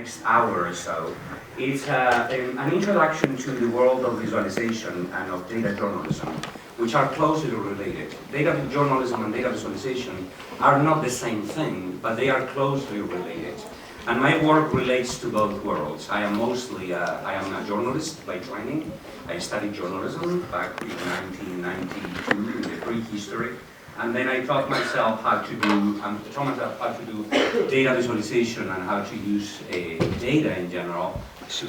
next hour or so. It's an introduction to the world of visualization and of data journalism, which are closely related. Data journalism and data visualization are not the same thing, but they are closely related. And my work relates to both worlds. I am a journalist by training. I studied journalism back in 1992 in the prehistory. And then I taught myself how to do data visualization and how to use data in general to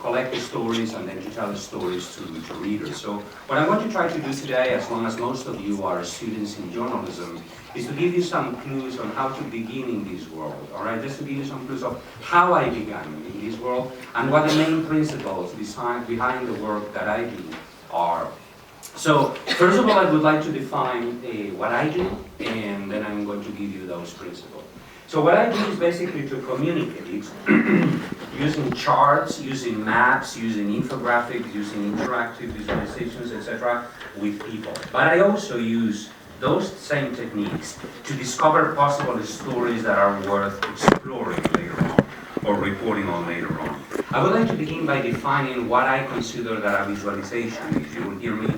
collect the stories and then to tell the stories to readers. So what I'm going to try to do today, as long as most of you are students in journalism, is to give you some clues on how to begin in this world, all right? Just to give you some clues of how I began in this world and what the main principles behind the work that I do are. So, first of all, I would like to define what I do, and then I'm going to give you those principles. So what I do is basically to communicate using charts, using maps, using infographics, using interactive visualizations, etc. with people. But I also use those same techniques to discover possible stories that are worth exploring later on or reporting on later on. I would like to begin by defining what I consider that a visualization is. You will hear me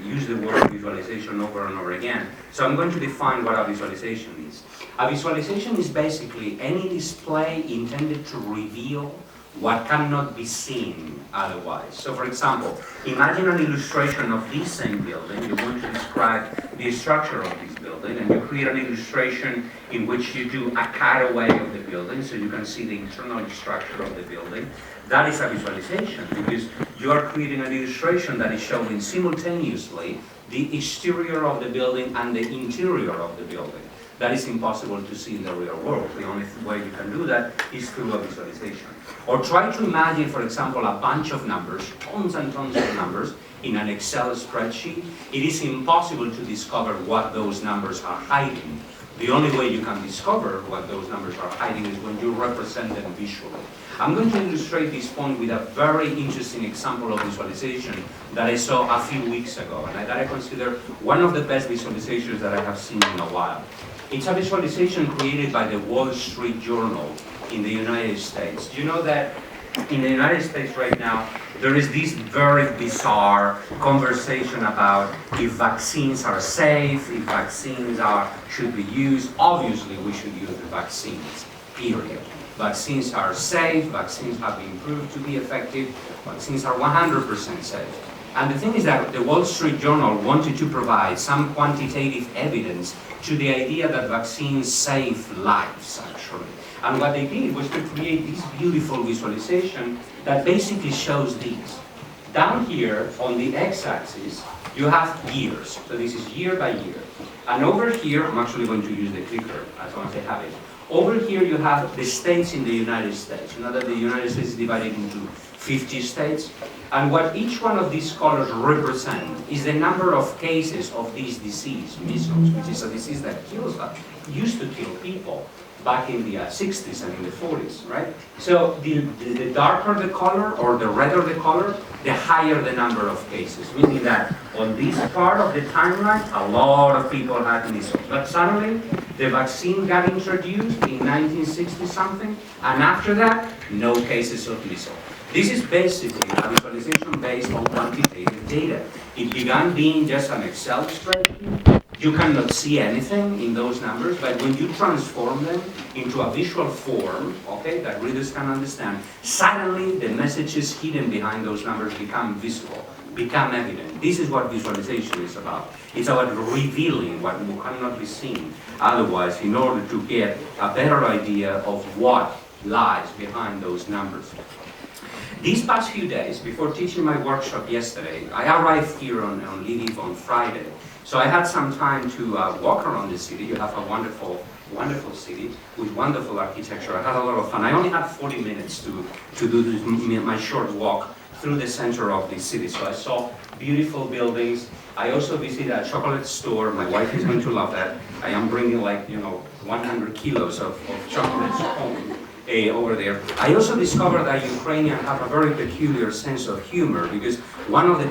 use the word visualization over and over again. So I'm going to define what a visualization is. A visualization is basically any display intended to reveal what cannot be seen otherwise. So for example, imagine an illustration of this same building. You want to describe the structure of this building, and you create an illustration in which you do a cutaway of the building so you can see the internal structure of the building. That is a visualization because you are creating an illustration that is showing simultaneously the exterior of the building and the interior of the building. That is impossible to see in the real world. The only way you can do that is through a visualization. Or try to imagine, for example, a bunch of numbers, tons and tons of numbers, in an Excel spreadsheet. It is impossible to discover what those numbers are hiding. The only way you can discover what those numbers are hiding is when you represent them visually. I'm going to illustrate this point with a very interesting example of visualization that I saw a few weeks ago, and that I consider one of the best visualizations that I have seen in a while. It's a visualization created by the Wall Street Journal in the United States. Do you know that in the United States right now, there is this very bizarre conversation about if vaccines are safe, if vaccines should be used. Obviously, we should use the vaccines, period. Vaccines are safe, vaccines have been proved to be effective, vaccines are 100% safe. And the thing is that the Wall Street Journal wanted to provide some quantitative evidence to the idea that vaccines save lives, actually. And what they did was to create this beautiful visualization that basically shows these. Down here, on the x-axis, you have years. So this is year by year. And over here, I'm actually going to use the clicker as long as I have it. Over here, you have the states in the United States. You know that the United States is divided into 50 states. And what each one of these colors represent is the number of cases of this disease, measles, which is a disease that used to kill people back in the 60s and in the 40s, right? So the darker the color or the redder the color, the higher the number of cases, meaning that on this part of the timeline, a lot of people had measles. But suddenly, the vaccine got introduced in 1960-something, and after that, no cases of measles. This is basically a visualization based on quantitative data. It began being just an Excel spreadsheet. You cannot see anything in those numbers, but when you transform them into a visual form, okay, that readers can understand, suddenly the messages hidden behind those numbers become visible, become evident. This is what visualization is about. It's about revealing what cannot be seen otherwise in order to get a better idea of what lies behind those numbers. These past few days, before teaching my workshop yesterday, I arrived here on Lviv on Friday. So I had some time to walk around the city. You have a wonderful, wonderful city with wonderful architecture. I had a lot of fun. I only had 40 minutes to do this, my short walk through the center of the city. So I saw beautiful buildings. I also visited a chocolate store. My wife is going to love that. I am bringing 100 kilos of chocolates home. Over there. I also discovered that Ukrainians have a very peculiar sense of humor because one of the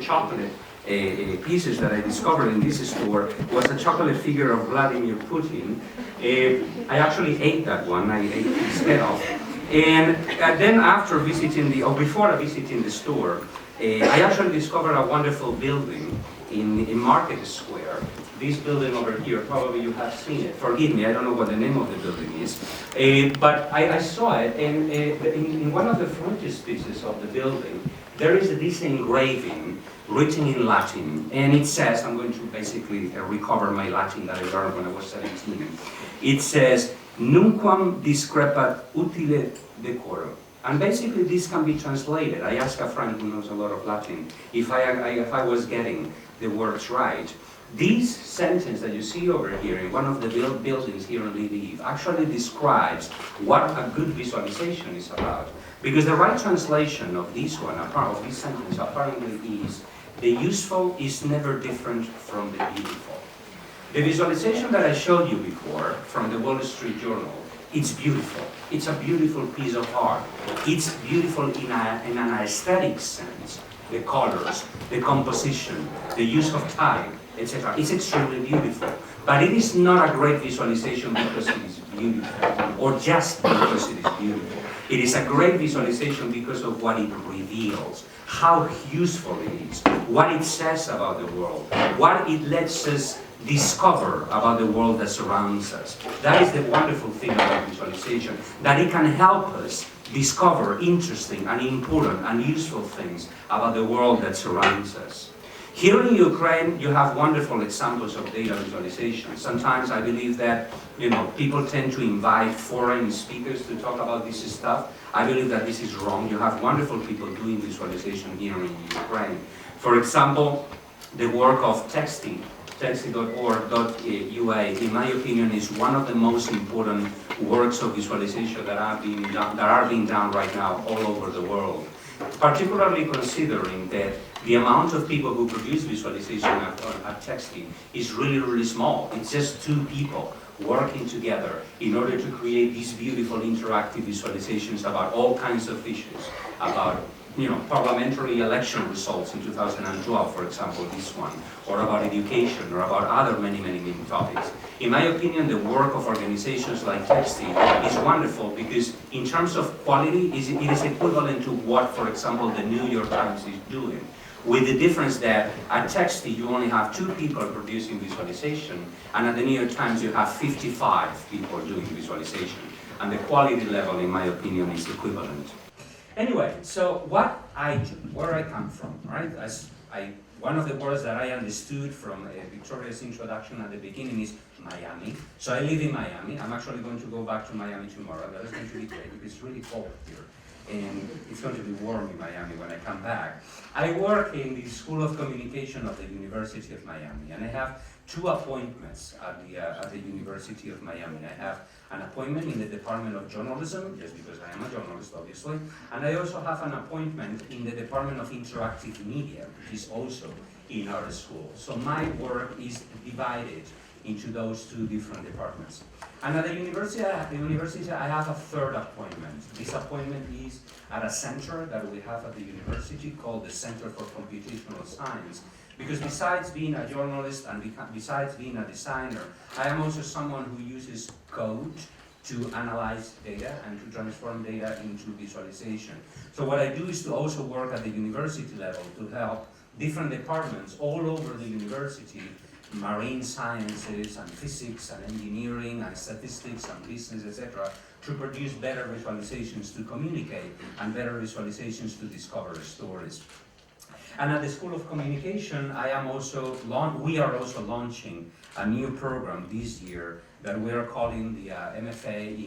chocolate pieces that I discovered in this store was a chocolate figure of Vladimir Putin. I actually ate that one. I ate his head off. And then after visiting or before visiting the store, I actually discovered a wonderful building in Market Square. This building over here, probably you have seen it. Forgive me, I don't know what the name of the building is. But I saw it, and in one of the frontispieces of the building, there is this engraving written in Latin, and it says, I'm going to basically recover my Latin that I learned when I was 17. It says, Nunquam discrepat utile decorum. And basically this can be translated. I asked a friend who knows a lot of Latin if I was getting the words right. This sentence that you see over here in one of the buildings here in Lviv actually describes what a good visualization is about. Because the right translation of this one, of this sentence, apparently is, the useful is never different from the beautiful. The visualization that I showed you before from the Wall Street Journal, it's beautiful. It's a beautiful piece of art. It's beautiful in an aesthetic sense. The colors, the composition, the use of time, etc. It's extremely beautiful. But it is not a great visualization because it is beautiful, or just because it is beautiful. It is a great visualization because of what it reveals, how useful it is, what it says about the world, what it lets us discover about the world that surrounds us. That is the wonderful thing about visualization, that it can help us discover interesting and important and useful things about the world that surrounds us. Here in Ukraine, you have wonderful examples of data visualization. Sometimes I believe that, people tend to invite foreign speakers to talk about this stuff. I believe that this is wrong. You have wonderful people doing visualization here in Ukraine. For example, the work of Texti.org.ua, in my opinion, is one of the most important works of visualization that are being done right now all over the world. Particularly considering that the amount of people who produce visualization at Texti is really, really small. It's just 2 people working together in order to create these beautiful interactive visualizations about all kinds of issues, about parliamentary election results in 2012, for example, this one, or about education, or about other many, many, many topics. In my opinion, the work of organizations like Texti is wonderful because in terms of quality, it is equivalent to what, for example, the New York Times is doing. With the difference that at Texti, you only have 2 people producing visualization, and at the New York Times, you have 55 people doing visualization. And the quality level, in my opinion, is equivalent. Anyway, so what I do, where I come from, right? One of the words that I understood from Victoria's introduction at the beginning is Miami. So I live in Miami. I'm actually going to go back to Miami tomorrow. That is going to be great because it's really cold here. And it's going to be warm in Miami when I come back. I work in the School of Communication of the University of Miami, and I have 2 appointments at the University of Miami. I have an appointment in the Department of Journalism, just because I am a journalist, obviously, and I also have an appointment in the Department of Interactive Media, which is also in our school. So my work is divided into those 2 different departments. And at the university, I have a 3rd appointment. This appointment is at a center that we have at the university called the Center for Computational Science. Because besides being a journalist and besides being a designer, I am also someone who uses code to analyze data and to transform data into visualization. So what I do is to also work at the university level to help different departments all over the university, marine sciences and physics and engineering and statistics and business, etc., to produce better visualizations to communicate and better visualizations to discover stories. And at the School of Communication, we are also launching a new program this year that we are calling the MFA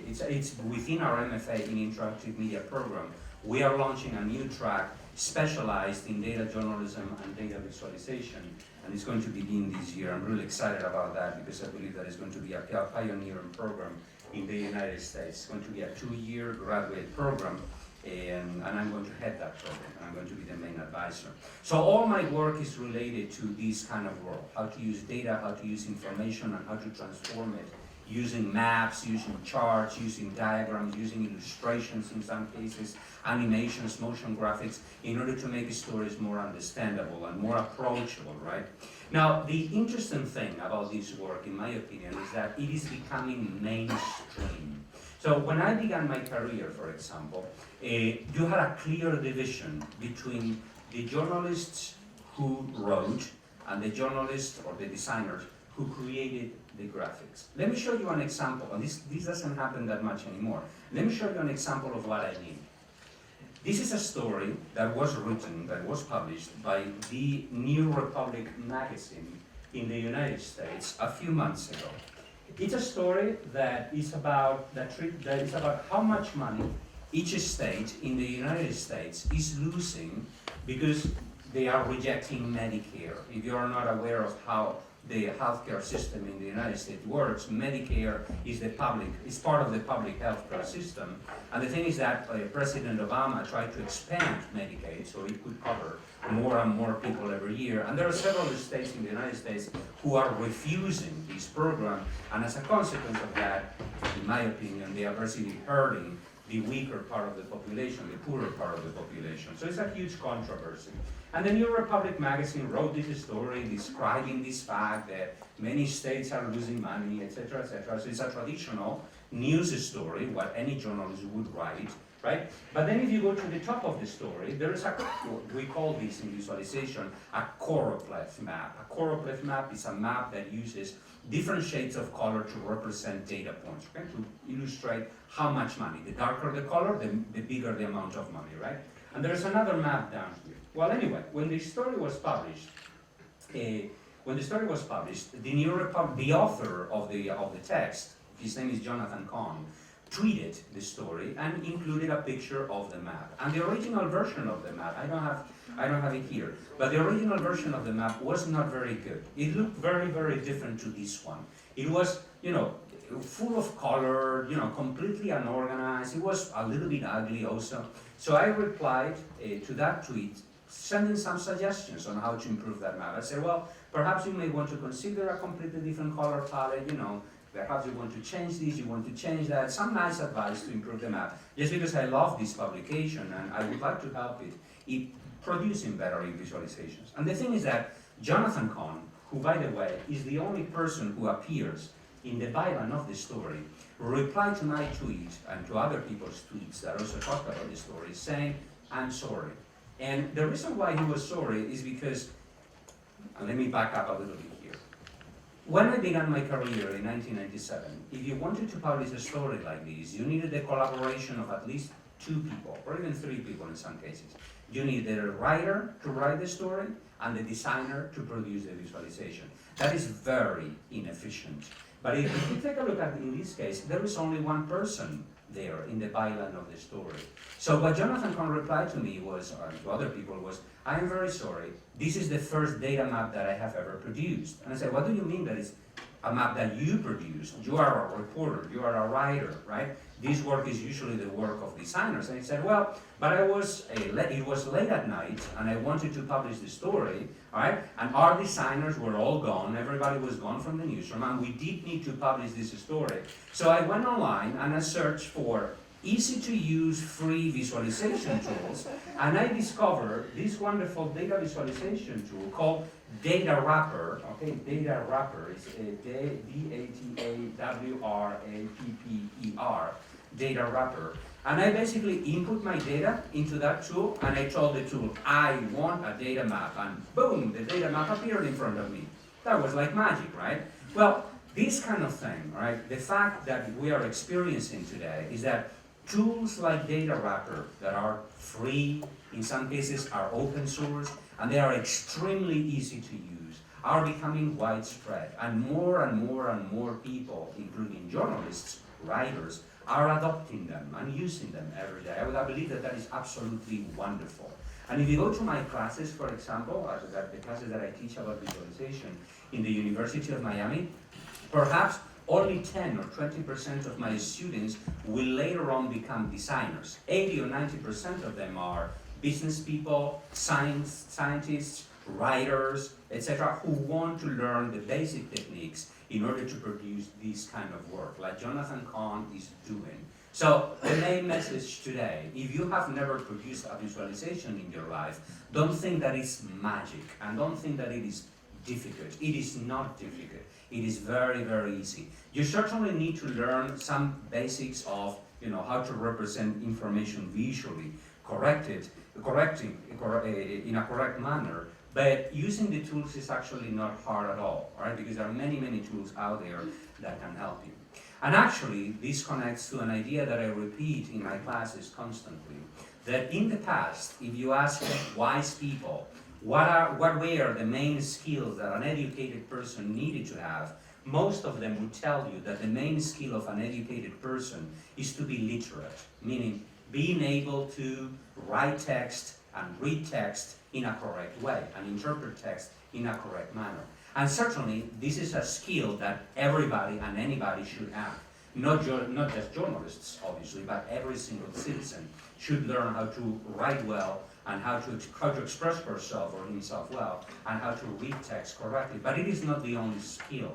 it's within our MFA in Interactive Media program. We are launching a new track specialized in data journalism and data visualization, and it's going to begin this year. I'm really excited about that because I believe that it's going to be a pioneering program in the United States. It's going to be a 2-year graduate program. And I'm going to head that program, and I'm going to be the main advisor. So all my work is related to this kind of world, how to use data, how to use information, and how to transform it using maps, using charts, using diagrams, using illustrations in some cases, animations, motion graphics, in order to make stories more understandable and more approachable, right? Now, the interesting thing about this work, in my opinion, is that it is becoming mainstream. So when I began my career, for example, you had a clear division between the journalists who wrote and the journalists or the designers who created the graphics. Let me show you an example, and this doesn't happen that much anymore. Let me show you an example of what I mean. This is a story that was written, that was published by the New Republic magazine in the United States a few months ago. It's a story that is about how much money each state in the United States is losing because they are rejecting Medicare. If you are not aware of how the healthcare system in the United States works, Medicare is part of the public healthcare system. And the thing is that President Obama tried to expand Medicaid so it could cover more and more people every year. And there are several states in the United States who are refusing this program. And as a consequence of that, in my opinion, they are basically hurting the weaker part of the population, the poorer part of the population. So it's a huge controversy. And the New Republic magazine wrote this story describing this fact that many states are losing money, etc., etc. So it's a traditional news story, what any journalist would write, right? But then if you go to the top of the story, there is we call this in visualization a choropleth map. A choropleth map is a map that uses different shades of color to represent data points, okay? To illustrate how much money. The darker the color, the bigger the amount of money, right? And there's another map down here. Well, anyway, when the story was published, the New Republic, the author of the text, his name is Jonathan Cohn, tweeted the story and included a picture of the map. And the original version of the map, I don't have it here, but the original version of the map was not very good. It looked very, very different to this one. It was, full of color, completely unorganized. It was a little bit ugly also. So I replied to that tweet, sending some suggestions on how to improve that map. I said, well, perhaps you may want to consider a completely different color palette, perhaps you want to change this, you want to change that, some nice advice to improve the map. Just because I love this publication and I would like to help it producing better visualizations. And the thing is that Jonathan Cohn, who by the way is the only person who appears in the byline of the story, replied to my tweet and to other people's tweets that also talk about the story, saying, I'm sorry. And the reason why he was sorry is because, and let me back up a little bit here. When I began my career in 1997, if you wanted to publish a story like this, you needed the collaboration of at least 2 people, or even 3 people in some cases. You needed a writer to write the story and the designer to produce the visualization. That is very inefficient. But if you take a look at, in this case, there is only one person there in the byline of the story. So what Jonathan Cohn replied to me was, or to other people was, I am very sorry, this is the first data map that I have ever produced. And I said, what do you mean that it's a map that you produced? You are a reporter, you are a writer, right? This work is usually the work of designers. And he said, well, but it was late at night and I wanted to publish the story, all right? And our designers were all gone, everybody was gone from the newsroom, and we did need to publish this story. So I went online and I searched for easy to use free visualization tools, and I discovered this wonderful data visualization tool called Data Wrapper. Okay, Data Wrapper is D-A-T-A-W-R-A-P-P-E-R, Data Wrapper. And I basically input my data into that tool, and I told the tool, I want a data map, and boom, the data map appeared in front of me. That was like magic, right? Well, this kind of thing, right? The fact that we are experiencing today is that tools like Data Wrapper that are free, in some cases are open source, and they are extremely easy to use, are becoming widespread. And more people, including journalists, writers, are adopting them and using them every day. I believe that is absolutely wonderful. And if you go to my classes, for example, the classes that I teach about visualization in the University of Miami, perhaps only 10 or 20% of my students will later on become designers. 80 or 90% of them are business people, scientists, writers, etc., who want to learn the basic techniques in order to produce this kind of work, like Jonathan Kahn is doing. So the main message today, if you have never produced a visualization in your life, don't think that it's magic, and don't think that it is difficult. It is not difficult. It is very, very easy. You certainly need to learn some basics of, how to represent information visually, correcting in a correct manner. But using the tools is actually not hard at all, right? Because there are many, many tools out there that can help you. And actually, this connects to an idea that I repeat in my classes constantly, that in the past, if you ask wise people, what were the main skills that an educated person needed to have, most of them would tell you that the main skill of an educated person is to be literate, meaning being able to write text and read text in a correct way and interpret text in a correct manner. And certainly, this is a skill that everybody and anybody should have. Not just journalists, obviously, but every single citizen should learn how to write well and how to express herself or himself well and how to read text correctly. But it is not the only skill.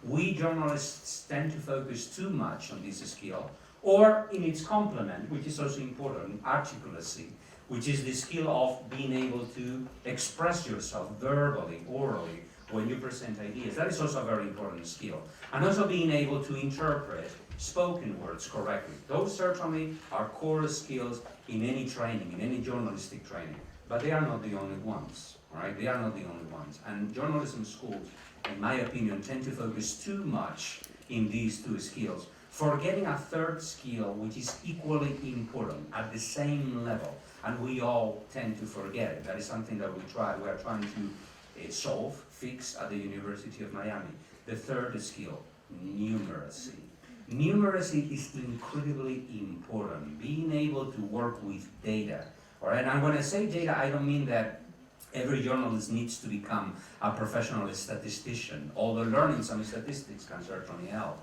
We journalists tend to focus too much on this skill, or in its complement, which is also important, articulacy, which is the skill of being able to express yourself verbally, orally, when you present ideas. That is also a very important skill. And also being able to interpret spoken words correctly. Those certainly are core skills in any training, in any journalistic training. But they are not the only ones, all right? They are not the only ones. And journalism schools, in my opinion, tend to focus too much in these two skills, forgetting a third skill which is equally important at the same level. And we all tend to forget it. That is something that we are trying to fix at the University of Miami. The third skill, numeracy. Numeracy is incredibly important, being able to work with data. All right? And when I say data, I don't mean that every journalist needs to become a professional statistician, although learning some statistics can certainly help.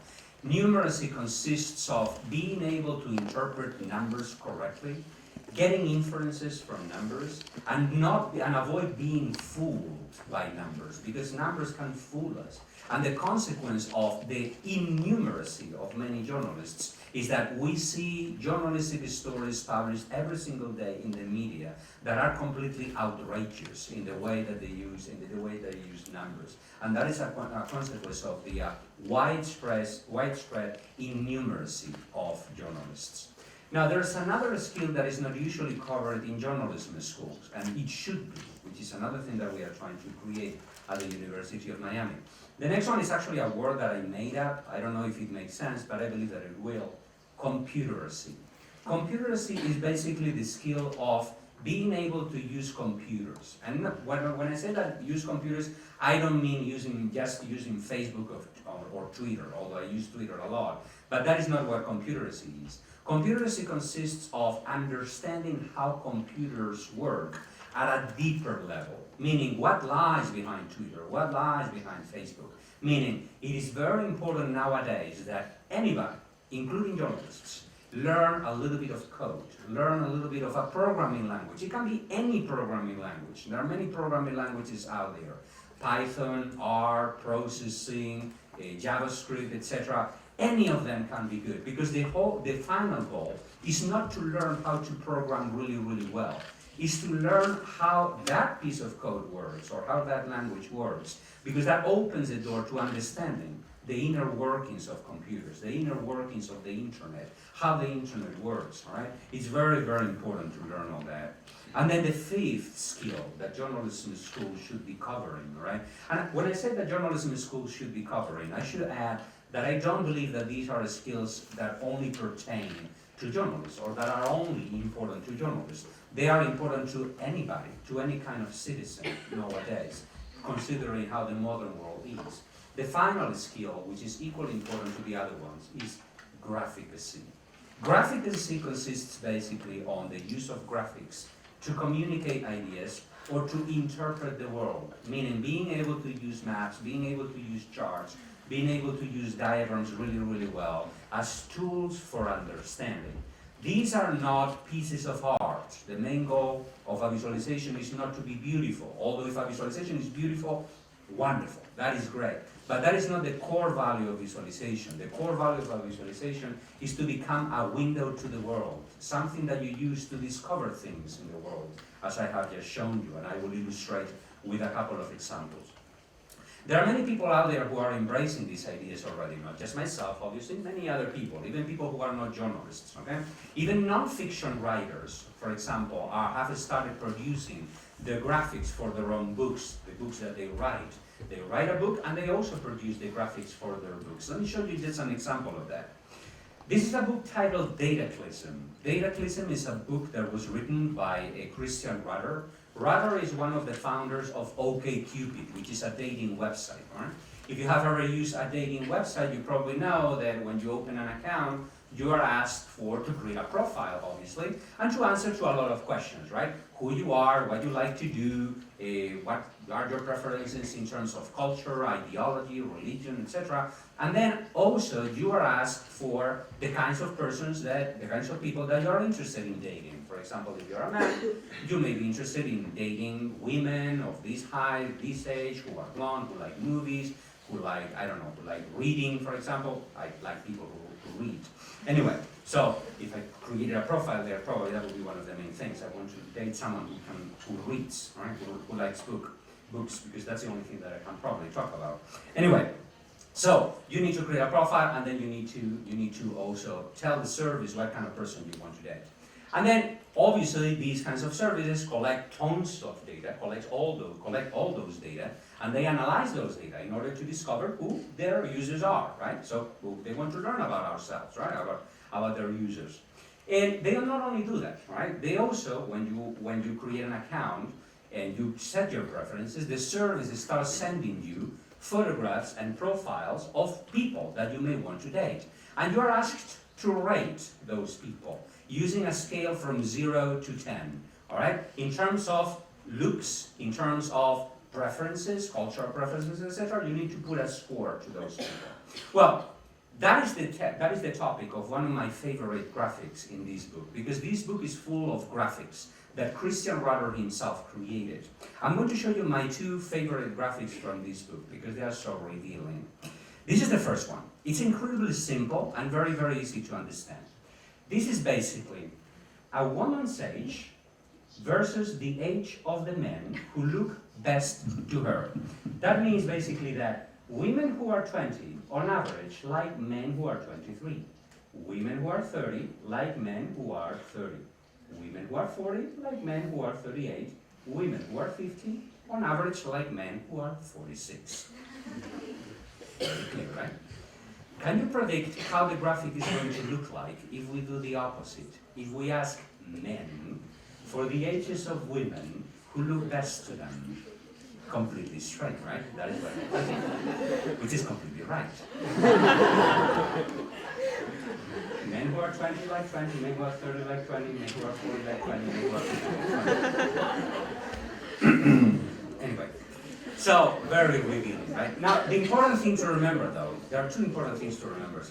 Numeracy consists of being able to interpret numbers correctly, getting inferences from numbers, and avoid being fooled by numbers, because numbers can fool us. And the consequence of the innumeracy of many journalists is that we see journalistic stories published every single day in the media that are completely outrageous in the way that they use numbers. And that is a consequence of the widespread innumeracy of journalists. Now, there's another skill that is not usually covered in journalism schools, and it should be, which is another thing that we are trying to create at the University of Miami. The next one is actually a word that I made up. I don't know if it makes sense, but I believe that it will. Computeracy. Computeracy is basically the skill of being able to use computers. And when I say that use computers, I don't mean just using Facebook or Twitter, although I use Twitter a lot. But that is not what computeracy is. Computeracy consists of understanding how computers work at a deeper level, meaning what lies behind Twitter, what lies behind Facebook. Meaning, it is very important nowadays that anybody, including journalists, learn a little bit of code, learn a little bit of a programming language. It can be any programming language. There are many programming languages out there. Python, R, processing, JavaScript, etc. Any of them can be good, because the final goal is not to learn how to program really, really well. Is to learn how that piece of code works or how that language works, because that opens the door to understanding the inner workings of computers, the inner workings of the internet, how the internet works, all right? It's very, very important to learn all that. And then the fifth skill that journalism schools should be covering, right? And when I say that journalism schools should be covering, I should add that I don't believe that these are skills that only pertain to journalists or that are only important to journalists. They are important to anybody, to any kind of citizen nowadays, considering how the modern world is. The final skill, which is equally important to the other ones, is graphicacy. Graphicacy consists basically on the use of graphics to communicate ideas or to interpret the world, meaning being able to use maps, being able to use charts, being able to use diagrams really, really well as tools for understanding. These are not pieces of art. The main goal of a visualization is not to be beautiful. Although if a visualization is beautiful, wonderful, that is great. But that is not the core value of visualization. The core value of a visualization is to become a window to the world, something that you use to discover things in the world, as I have just shown you, and I will illustrate with a couple of examples. There are many people out there who are embracing these ideas already, not just myself, obviously, many other people, even people who are not journalists, okay? Even non-fiction writers, for example, have started producing the graphics for their own books, the books that they write. They write a book and they also produce the graphics for their books. Let me show you just an example of that. This is a book titled Dataclysm. Dataclysm is a book that was written by a Christian writer. Writer is one of the founders of OkCupid, which is a dating website. Right? If you have ever used a dating website, you probably know that when you open an account, you are asked to create a profile, obviously, and to answer to a lot of questions, right? Who you are, what you like to do, what are your preferences in terms of culture, ideology, religion, etc. And then also you are asked for the kinds of people that you are interested in dating. For example, if you're a man, you may be interested in dating women of this height, this age, who are blonde, who like movies, who like, I don't know, who like reading, for example. I like people who read. Anyway, so if I created a profile there, probably that would be one of the main things. I want to date someone who reads, right? Who likes books, because that's the only thing that I can probably talk about. Anyway, so you need to create a profile, and then you need to also tell the service what kind of person you want to date. And then obviously these kinds of services collect tons of data, collect all those data, and they analyze those data in order to discover who their users are, right? So they want to learn about ourselves, right? About their users. And they not only do that, right? They also, when you create an account and you set your preferences, the service starts sending you photographs and profiles of people that you may want to date. And you are asked to rate those people using a scale from 0 to 10, all right? In terms of looks, in terms of preferences, cultural preferences, etc., you need to put a score to those people. Well, that is the topic of one of my favorite graphics in this book, because this book is full of graphics that Christian writer himself created. I'm going to show you my two favorite graphics from this book, because they are so revealing. This is the first one. It's incredibly simple and very, very easy to understand. This is basically a woman's age versus the age of the men who look best to her. That means basically that women who are 20, on average, like men who are 23. Women who are 30, like men who are 30. Women who are 40, like men who are 38. Women who are 50, on average, like men who are 46. Very clear, right? Can you predict how the graphic is going to look like if we do the opposite? If we ask men for the ages of women who look best to them? Completely straight, right? That is right. Which is completely right. Men who are 20 like 20, men who are 30 like 20, men who are 40 like 20, men who are 50 like 20. Anyway. So, very revealing, right? Now, the important thing to remember, though, there are two important things to remember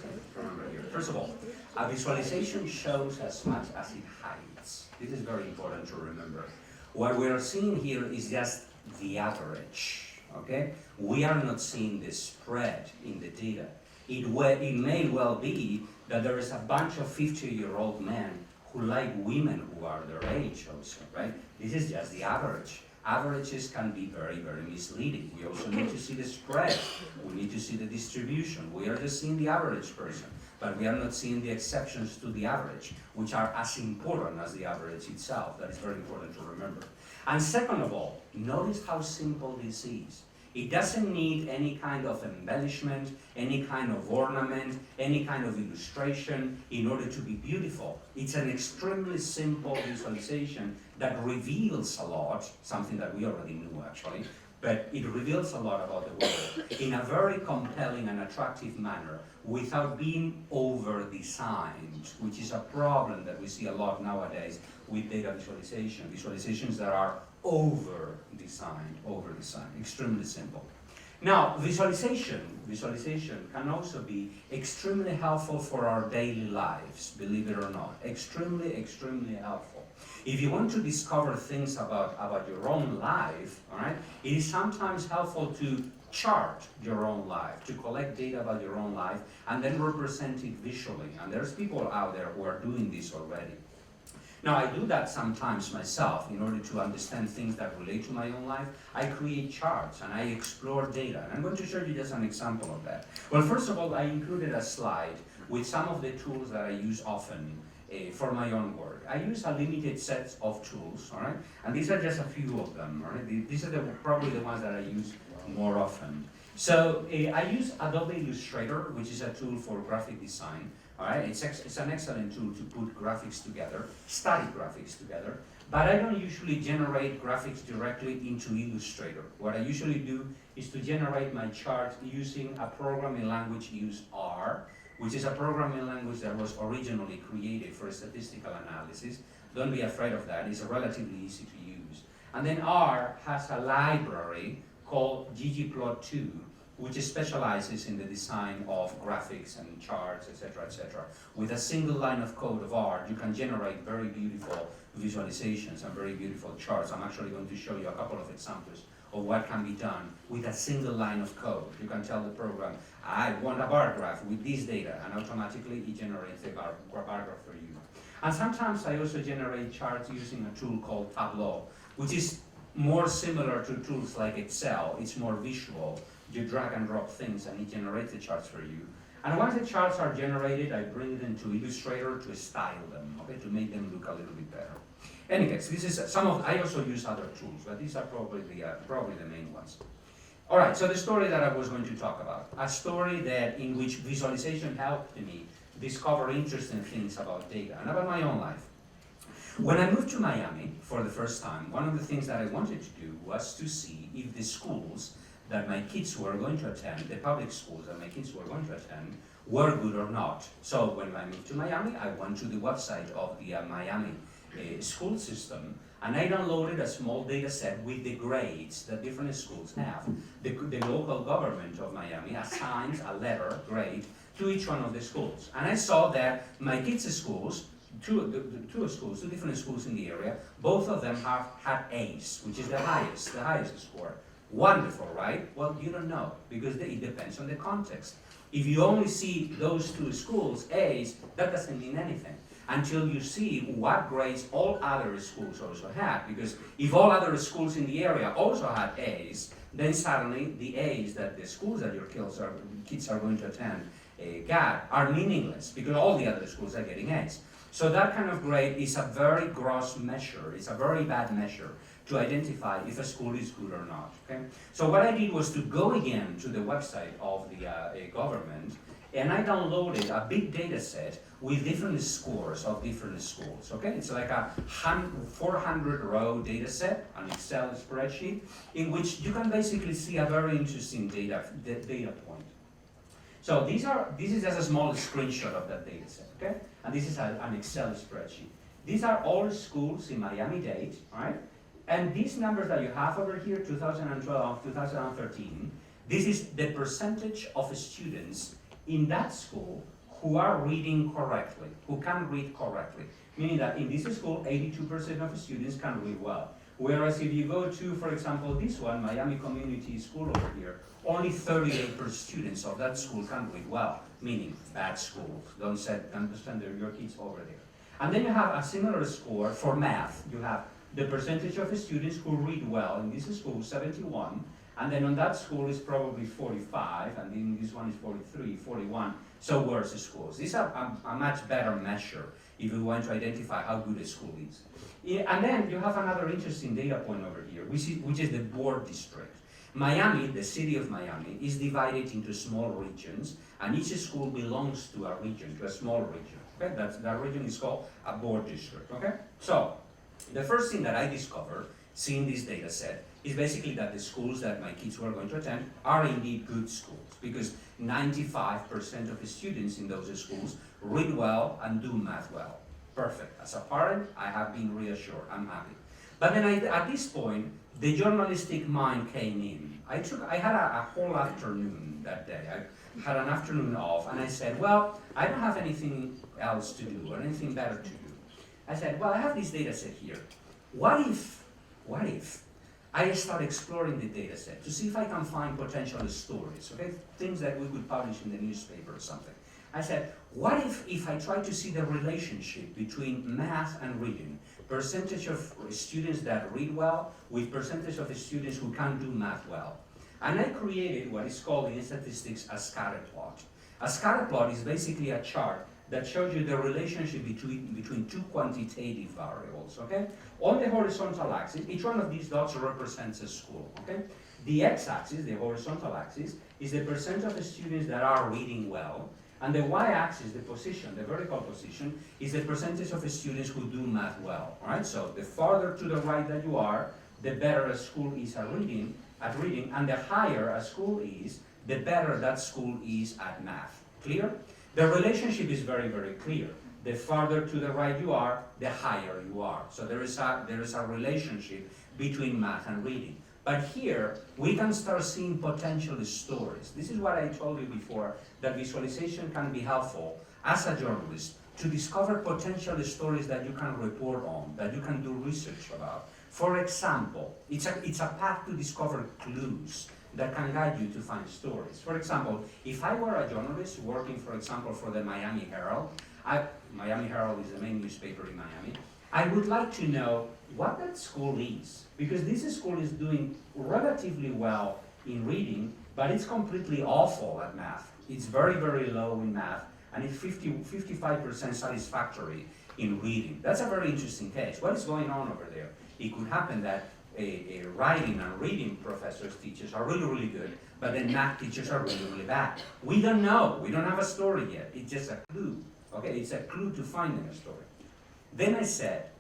here. First of all, a visualization shows as much as it hides. This is very important to remember. What we are seeing here is just the average, okay? We are not seeing the spread in the data. It may well be that there is a bunch of 50-year-old men who like women who are their age also, right? This is just the average. Averages can be very, very misleading. We also need to see the spread. We need to see the distribution. We are just seeing the average person, but we are not seeing the exceptions to the average, which are as important as the average itself. That is very important to remember. And second of all, notice how simple this is. It doesn't need any kind of embellishment, any kind of ornament, any kind of illustration in order to be beautiful. It's an extremely simple visualization that reveals a lot, something that we already knew actually, but it reveals a lot about the world in a very compelling and attractive manner without being over-designed, which is a problem that we see a lot nowadays with data visualization, visualizations that are over-designed, extremely simple. Now, visualization can also be extremely helpful for our daily lives, believe it or not. Extremely, extremely helpful. If you want to discover things about your own life, all right, it is sometimes helpful to chart your own life, to collect data about your own life, and then represent it visually. And there's people out there who are doing this already. Now, I do that sometimes myself in order to understand things that relate to my own life. I create charts and I explore data. And I'm going to show you just an example of that. Well, first of all, I included a slide with some of the tools that I use often for my own work. I use a limited set of tools, all right? And these are just a few of them, all right? These are probably the ones that I use more often. So I use Adobe Illustrator, which is a tool for graphic design. All right, it's an excellent tool to put graphics together, static graphics together, but I don't usually generate graphics directly into Illustrator. What I usually do is to generate my chart using a programming language used R, which is a programming language that was originally created for statistical analysis. Don't be afraid of that, it's relatively easy to use. And then R has a library called ggplot2, which specializes in the design of graphics and charts, etc. With a single line of code of R, you can generate very beautiful visualizations and very beautiful charts. I'm actually going to show you a couple of examples of what can be done with a single line of code. You can tell the program, I want a bar graph with this data, and automatically it generates a bar graph for you. And sometimes I also generate charts using a tool called Tableau, which is more similar to tools like Excel. It's more visual. You drag and drop things and it generates the charts for you. And once the charts are generated, I bring them to Illustrator to style them, okay, to make them look a little bit better. Any case, this is I also use other tools, but these are probably the main ones. All right, so the story that I was going to talk about, a story in which visualization helped me discover interesting things about data and about my own life. When I moved to Miami for the first time, one of the things that I wanted to do was to see if the schools that my kids were going to attend, the public schools that my kids were going to attend, were good or not. So when I moved to Miami, I went to the website of the Miami school system, and I downloaded a small data set with the grades that different schools have. The local government of Miami assigns a letter grade to each one of the schools. And I saw that my kids' schools, two different schools in the area, both of them had A's, which is the highest score. Wonderful, right? Well, you don't know, because it depends on the context. If you only see those two schools, A's, that doesn't mean anything until you see what grades all other schools also had. Because if all other schools in the area also had A's, then suddenly the A's that the schools that your kids are going to attend got are meaningless, because all the other schools are getting A's. So that kind of grade is a very gross measure, it's a very bad measure to identify if a school is good or not, okay? So what I did was to go again to the website of the government, and I downloaded a big data set with different scores of different schools, okay? It's like a 400-row data set, an Excel spreadsheet, in which you can basically see a very interesting data point. So this is just a small screenshot of that data set, okay? And this is an Excel spreadsheet. These are all schools in Miami-Dade, right? And these numbers that you have over here, 2012, 2013, this is the percentage of students in that school who are reading correctly, who can read correctly. Meaning that in this school, 82% of students can read well. Whereas if you go to, for example, this one, Miami Community School over here, only 38% students of that school can read well, meaning bad schools. Don't send your kids over there. And then you have a similar score for math. You have the percentage of students who read well in this school, 71, and then on that school is probably 45, and in this one is 43, 41, so worse schools. These are a much better measure if you want to identify how good a school is. And then you have another interesting data point over here, which is the board district. Miami, the city of Miami, is divided into small regions, and each school belongs to a region, to a small region. Okay? That region is called a board district. Okay? So, the first thing that I discovered, seeing this data set, is basically that the schools that my kids were going to attend are indeed good schools, because 95% of the students in those schools read well and do math well. Perfect. As a parent, I have been reassured. I'm happy. But then at this point, the journalistic mind came in. I had a whole afternoon that day. I had an afternoon off, and I said, well, I don't have anything else to do or anything better to do. I said, well, I have this data set here. What if I start exploring the data set to see if I can find potential stories, okay? Things that we could publish in the newspaper or something. I said, what if I try to see the relationship between math and reading, percentage of students that read well with percentage of students who can't do math well. And I created what is called in statistics a scatter plot. A scatter plot is basically a chart that shows you the relationship between two quantitative variables, okay? On the horizontal axis, each one of these dots represents a school, okay? The x-axis, the horizontal axis, is the percent of the students that are reading well, and the y-axis, the position, the vertical position, is the percentage of the students who do math well, all right? So the farther to the right that you are, the better a school is at reading, and the higher a school is, the better that school is at math. Clear? The relationship is very, very clear. The farther to the right you are, the higher you are. So there is a relationship between math and reading. But here, we can start seeing potential stories. This is what I told you before, that visualization can be helpful as a journalist to discover potential stories that you can report on, that you can do research about. For example, it's a path to discover clues that can guide you to find stories. For example, if I were a journalist working, for example, for the Miami Herald, Miami Herald is the main newspaper in Miami, I would like to know what that school is, because this school is doing relatively well in reading, but it's completely awful at math. It's very, very low in math, and it's 55% satisfactory in reading. That's a very interesting case. What is going on over there? It could happen that a writing and reading professors, teachers are really, really good, but then math teachers are really, really bad. We don't know. We don't have a story yet. It's just a clue. Okay, it's a clue to finding a story. Then I said,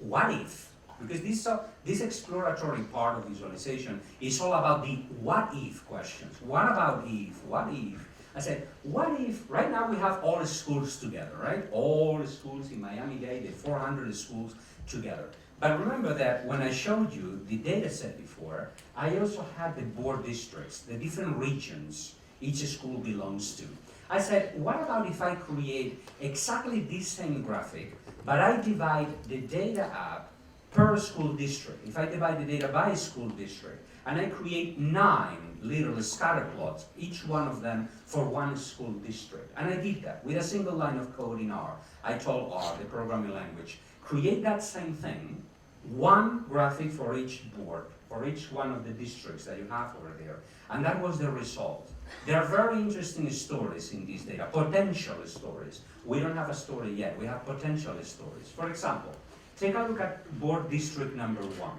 what if? Because this exploratory part of visualization is all about the what if questions. What about if? What if? I said, what if, right now we have all the schools together, right? All the schools in Miami-Dade, the 400 schools together. But remember that when I showed you the data set before, I also had the board districts, the different regions each school belongs to. I said, what about if I create exactly this same graphic, but I divide the data up per school district. If I divide the data by school district, and I create 9 little scatter plots, each one of them for one school district. And I did that with a single line of code in R. I told R, the programming language, create that same thing, one graphic for each board, for each one of the districts that you have over there. And that was the result. There are very interesting stories in this data, potential stories. We don't have a story yet, we have potential stories. For example, take a look at board district number 1.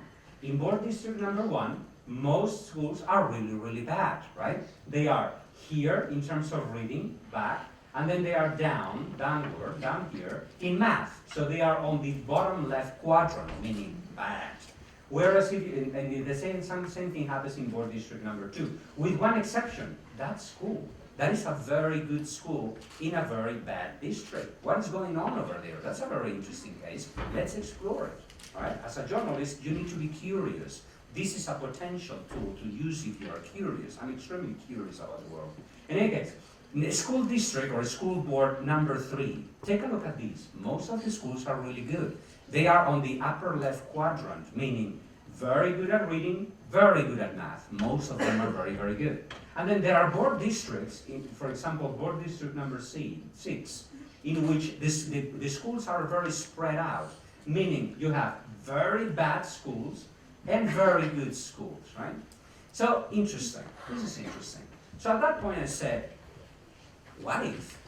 In board district number 1, most schools are really, really bad, right? They are here in terms of reading, back, and then they are downward, down here, in math. So they are on the bottom left quadrant, meaning bad. Whereas the same thing happens in board district number 2, with one exception, that school. That is a very good school in a very bad district. What is going on over there? That's a very interesting case. Let's explore it. All right? As a journalist, you need to be curious. This is a potential tool to use if you are curious. I'm extremely curious about the world. In any case, school district or school board number 3, take a look at these. Most of the schools are really good. They are on the upper left quadrant, meaning very good at reading, very good at math. Most of them are very, very good. And then there are board districts, for example, board district number 6, in which the schools are very spread out, meaning you have very bad schools and very good schools, right? So, interesting. This is interesting. So at that point I said, what if?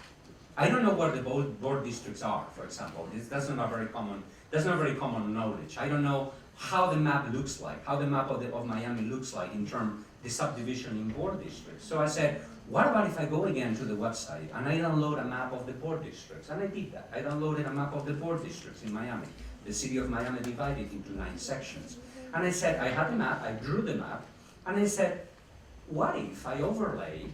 I don't know where the board districts are, for example. That's not very common knowledge. I don't know how the map looks like, how the map of Miami looks like in terms of the subdivision in board districts. So I said, what about if I go again to the website and I download a map of the board districts? And I did that. I downloaded a map of the board districts in Miami. The city of Miami divided into 9 sections. And I said, I had the map, I drew the map, and I said, what if I overlay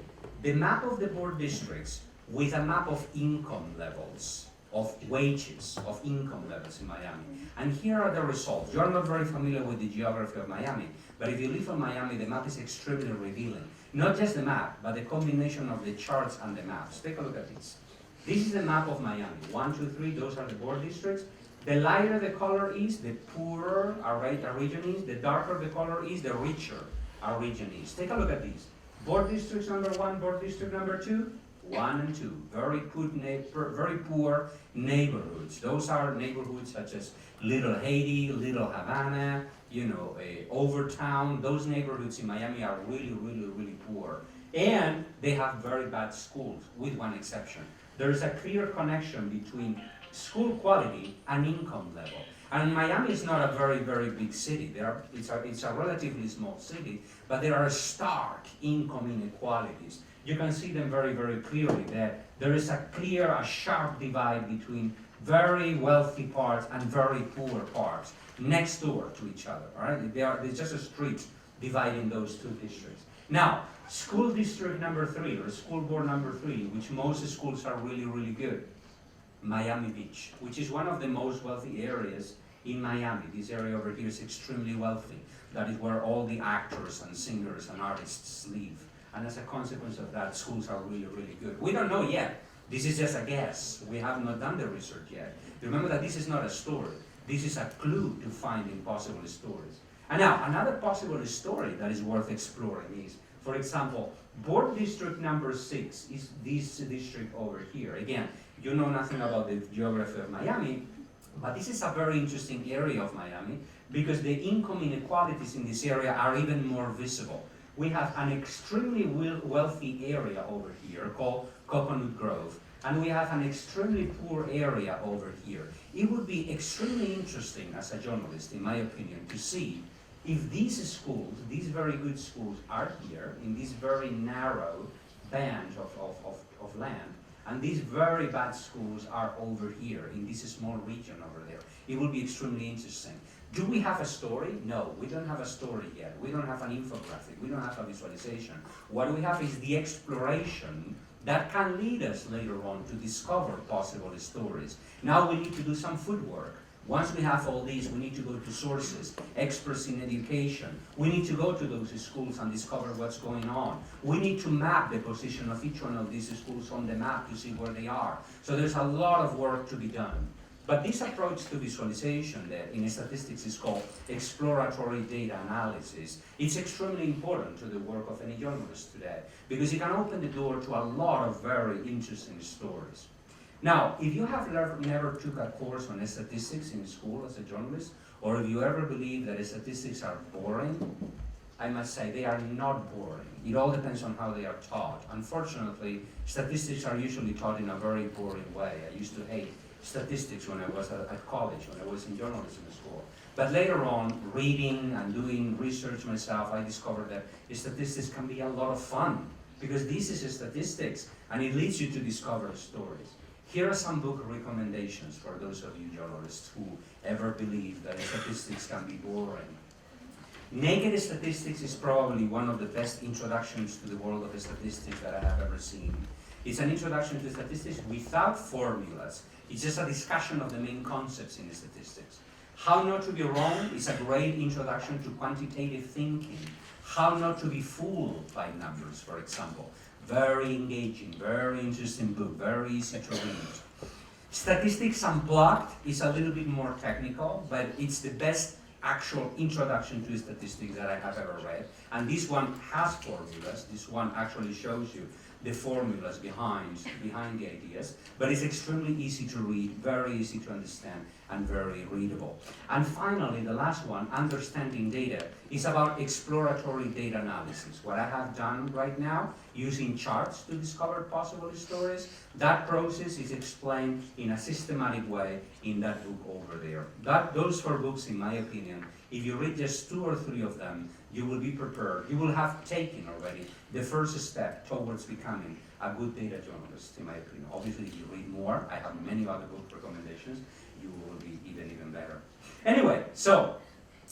the map of the board districts with a map of income levels? of wages, of income levels in Miami. And here are the results. You're not very familiar with the geography of Miami, but if you live in Miami, the map is extremely revealing. Not just the map, but the combination of the charts and the maps. Take a look at this. This is the map of Miami. 1, 2, 3, those are the board districts. The lighter the color is, the poorer a region is. The darker the color is, the richer a region is. Take a look at these. Board districts number 1, board district number 2, 1 and 2. Very poor neighborhoods. Those are neighborhoods such as Little Haiti, Little Havana, Overtown. Those neighborhoods in Miami are really, really, really poor. And they have very bad schools, with one exception. There is a clear connection between school quality and income level. And Miami is not a very, very big city. It's a relatively small city, but there are stark income inequalities. You can see them very, very clearly that there is a sharp divide between very wealthy parts and very poor parts next door to each other, all right? There's just a street dividing those two districts. Now, school district number 3, or school board number 3, which most schools are really, really good, Miami Beach, which is one of the most wealthy areas in Miami. This area over here is extremely wealthy. That is where all the actors and singers and artists live. And as a consequence of that, schools are really, really good. We don't know yet. This is just a guess. We have not done the research yet. Remember that this is not a story. This is a clue to finding possible stories. And now, another possible story that is worth exploring is, for example, board district number 6 is this district over here. Again, you know nothing about the geography of Miami, but this is a very interesting area of Miami because the income inequalities in this area are even more visible. We have an extremely wealthy area over here called Coconut Grove, and we have an extremely poor area over here. It would be extremely interesting as a journalist, in my opinion, to see if these schools, these very good schools, are here in this very narrow band of land, and these very bad schools are over here in this small region over there. It will be extremely interesting. Do we have a story? No, we don't have a story yet. We don't have an infographic. We don't have a visualization. What we have is the exploration that can lead us later on to discover possible stories. Now we need to do some footwork. Once we have all these, we need to go to sources, experts in education. We need to go to those schools and discover what's going on. We need to map the position of each one of these schools on the map to see where they are. So there's a lot of work to be done. But this approach to visualization that in statistics is called exploratory data analysis, it's extremely important to the work of any journalist today because it can open the door to a lot of very interesting stories. Now, if you have never took a course on statistics in school as a journalist, or if you ever believe that statistics are boring, I must say they are not boring. It all depends on how they are taught. Unfortunately, statistics are usually taught in a very boring way. I used to hate statistics when I was at college, when I was in journalism school. But later on, reading and doing research myself, I discovered that statistics can be a lot of fun because this is statistics and it leads you to discover stories. Here are some book recommendations for those of you journalists who ever believe that statistics can be boring. Naked Statistics is probably one of the best introductions to the world of statistics that I have ever seen. It's an introduction to statistics without formulas. It's just a discussion of the main concepts in statistics. How Not to Be Wrong is a great introduction to quantitative thinking. How Not to Be Fooled by Numbers, for example. Very engaging, very interesting book, very easy to read. Statistics Unplugged is a little bit more technical, but it's the best actual introduction to statistics that I have ever read. And this one has formulas. This one actually shows you the formulas behind the ideas, but it's extremely easy to read, very easy to understand, and very readable. And finally, the last one, Understanding Data, is about exploratory data analysis. What I have done right now, using charts to discover possible stories, that process is explained in a systematic way in that book over there. Those 4 books, in my opinion, if you read just 2 or 3 of them, you will be prepared. You will have taken already the first step towards becoming a good data journalist, in my opinion. Obviously, if you read more, I have many other book recommendations, you will be even better. Anyway, so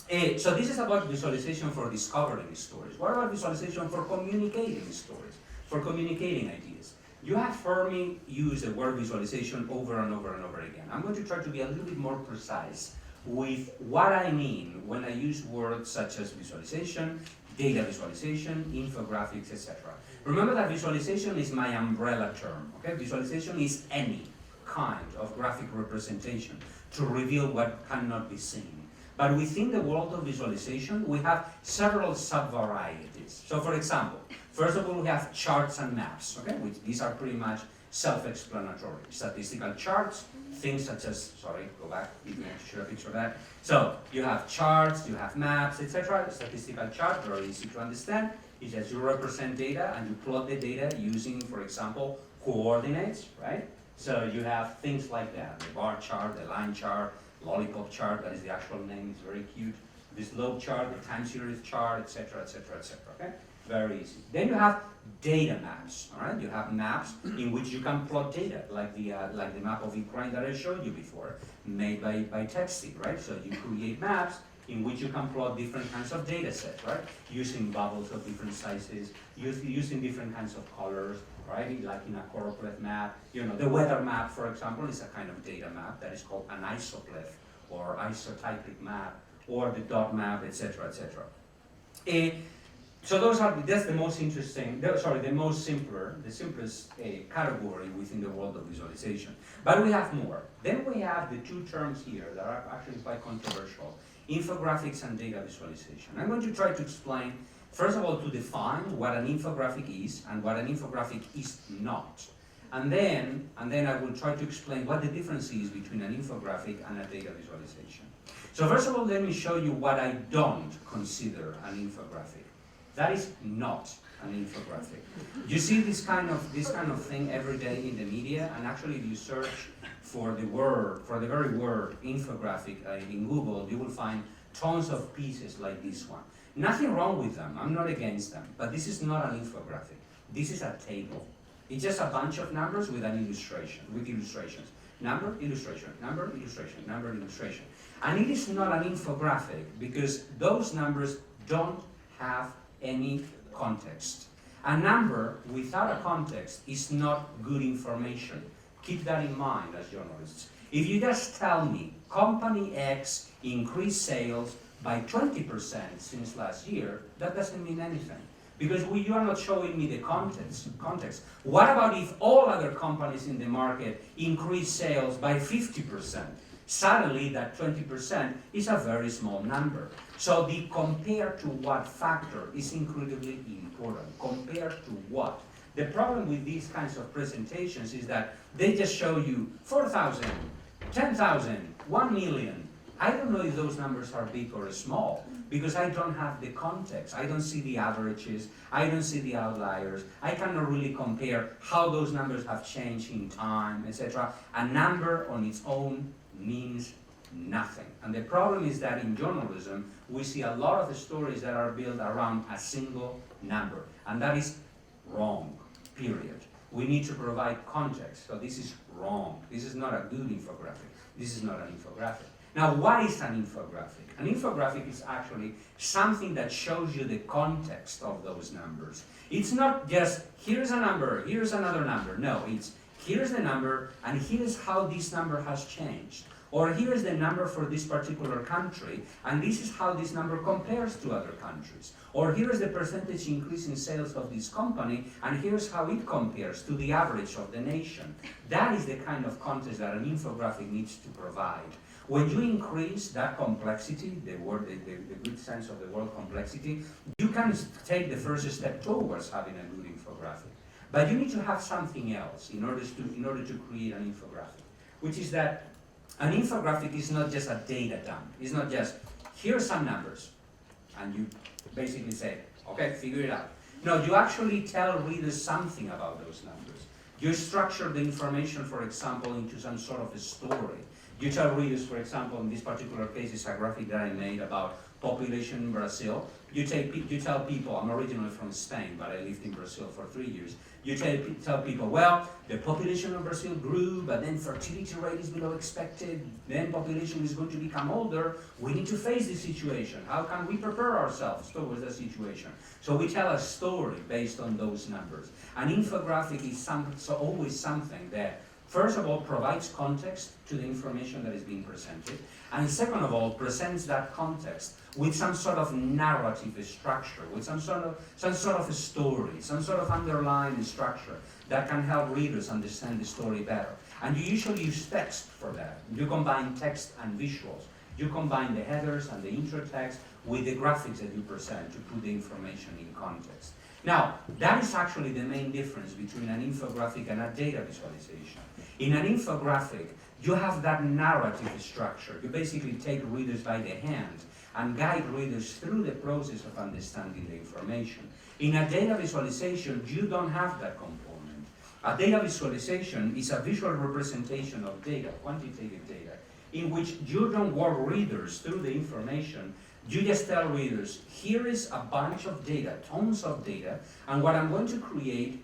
this is about visualization for discovering stories. What about visualization for communicating stories, for communicating ideas? You have heard me use the word visualization over and over and over again. I'm going to try to be a little bit more precise with what I mean when I use words such as visualization, data visualization, infographics, etc. Remember that visualization is my umbrella term, okay? Visualization is any kind of graphic representation to reveal what cannot be seen. But within the world of visualization, we have several sub-varieties. So for example, first of all, we have charts and maps, okay? Which these are pretty much self-explanatory. Statistical charts, things such as, sorry, go back, give me a picture of that. So you have charts, you have maps, etc. The statistical chart, very easy to understand. It's just you represent data and you plot the data using, for example, coordinates, right? So you have things like that, the bar chart, the line chart, lollipop chart, that is the actual name, it's very cute. The slope chart, the time series chart, etc., etc., etc., okay? Very easy. Then you have data maps, all right? You have maps in which you can plot data, like the map of Ukraine that I showed you before, made by texting, right? So you create maps in which you can plot different kinds of data sets, right? Using bubbles of different sizes, using different kinds of colors, right? Like in a corporate map, you know, the weather map, for example, is a kind of data map that is called an isoglyph or isotypic map, or the dot map, etc., etc. So that's the most interesting, the simplest category within the world of visualization. But we have more. Then we have the two terms here that are actually quite controversial, infographics and data visualization. I'm going to try to explain, first of all, to define what an infographic is and what an infographic is not. And then I will try to explain what the difference is between an infographic and a data visualization. So first of all, let me show you what I don't consider an infographic. That is not an infographic. You see this kind of thing every day in the media, and actually if you search for the very word infographic in Google, you will find tons of pieces like this one. Nothing wrong with them, I'm not against them, but this is not an infographic. This is a table. It's just a bunch of numbers with an illustration, with illustrations. Number, illustration, number, illustration, number, illustration. And it is not an infographic because those numbers don't have any context. A number without a context is not good information. Keep that in mind as journalists. If you just tell me company X increased sales by 20% since last year, that doesn't mean anything. Because you are not showing me the context. What about if all other companies in the market increase sales by 50%? Suddenly that 20% is a very small number. So the compare to what factor is incredibly important. Compare to what? The problem with these kinds of presentations is that they just show you 4,000, 10,000, 1 million. I don't know if those numbers are big or small because I don't have the context. I don't see the averages. I don't see the outliers. I cannot really compare how those numbers have changed in time, etc. A number on its own means nothing. And the problem is that in journalism, we see a lot of the stories that are built around a single number. And that is wrong, period. We need to provide context. So this is wrong. This is not a good infographic. This is not an infographic. Now, what is an infographic? An infographic is actually something that shows you the context of those numbers. It's not just, here's a number, here's another number. No, it's, here's the number, and here's how this number has changed. Or here's the number for this particular country, and this is how this number compares to other countries. Or here's the percentage increase in sales of this company, and here's how it compares to the average of the nation. That is the kind of context that an infographic needs to provide. When you increase that complexity, the good sense of the word complexity, you can take the first step towards having a good infographic. But you need to have something else in order to create an infographic, which is that an infographic is not just a data dump. It's not just, here are some numbers, and you basically say, okay, figure it out. No, you actually tell readers something about those numbers. You structure the information, for example, into some sort of a story. You tell readers, for example, in this particular case, it's a graphic that I made about population in Brazil. You tell people, I'm originally from Spain, but I lived in Brazil for 3 years. You tell people, well, the population of Brazil grew, but then fertility rate is below expected, then population is going to become older. We need to face this situation. How can we prepare ourselves towards that situation? So we tell a story based on those numbers. An infographic is always something that, first of all, provides context to the information that is being presented, and second of all, presents that context with some sort of narrative structure, with some sort of a story, some sort of underlying structure that can help readers understand the story better. And you usually use text for that. You combine text and visuals. You combine the headers and the intro text with the graphics that you present to put the information in context. Now, that is actually the main difference between an infographic and a data visualization. In an infographic, you have that narrative structure. You basically take readers by the hand and guide readers through the process of understanding the information. In a data visualization, you don't have that component. A data visualization is a visual representation of data, quantitative data, in which you don't walk readers through the information. You just tell readers, here is a bunch of data, tons of data, and what I'm going to create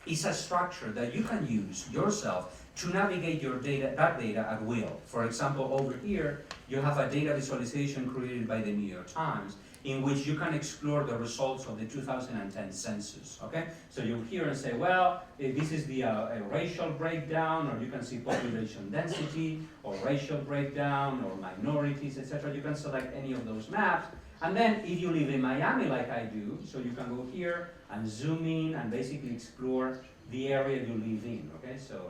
is a structure that you can use yourself to navigate your data, that data at will. For example, over here, you have a data visualization created by the New York Times in which you can explore the results of the 2010 census, okay? So you'll hear and say, well, this is the racial breakdown, or you can see population density, or racial breakdown, or minorities, etc. You can select any of those maps. And then if you live in Miami like I do, so you can go here and zoom in and basically explore the area you live in, okay? So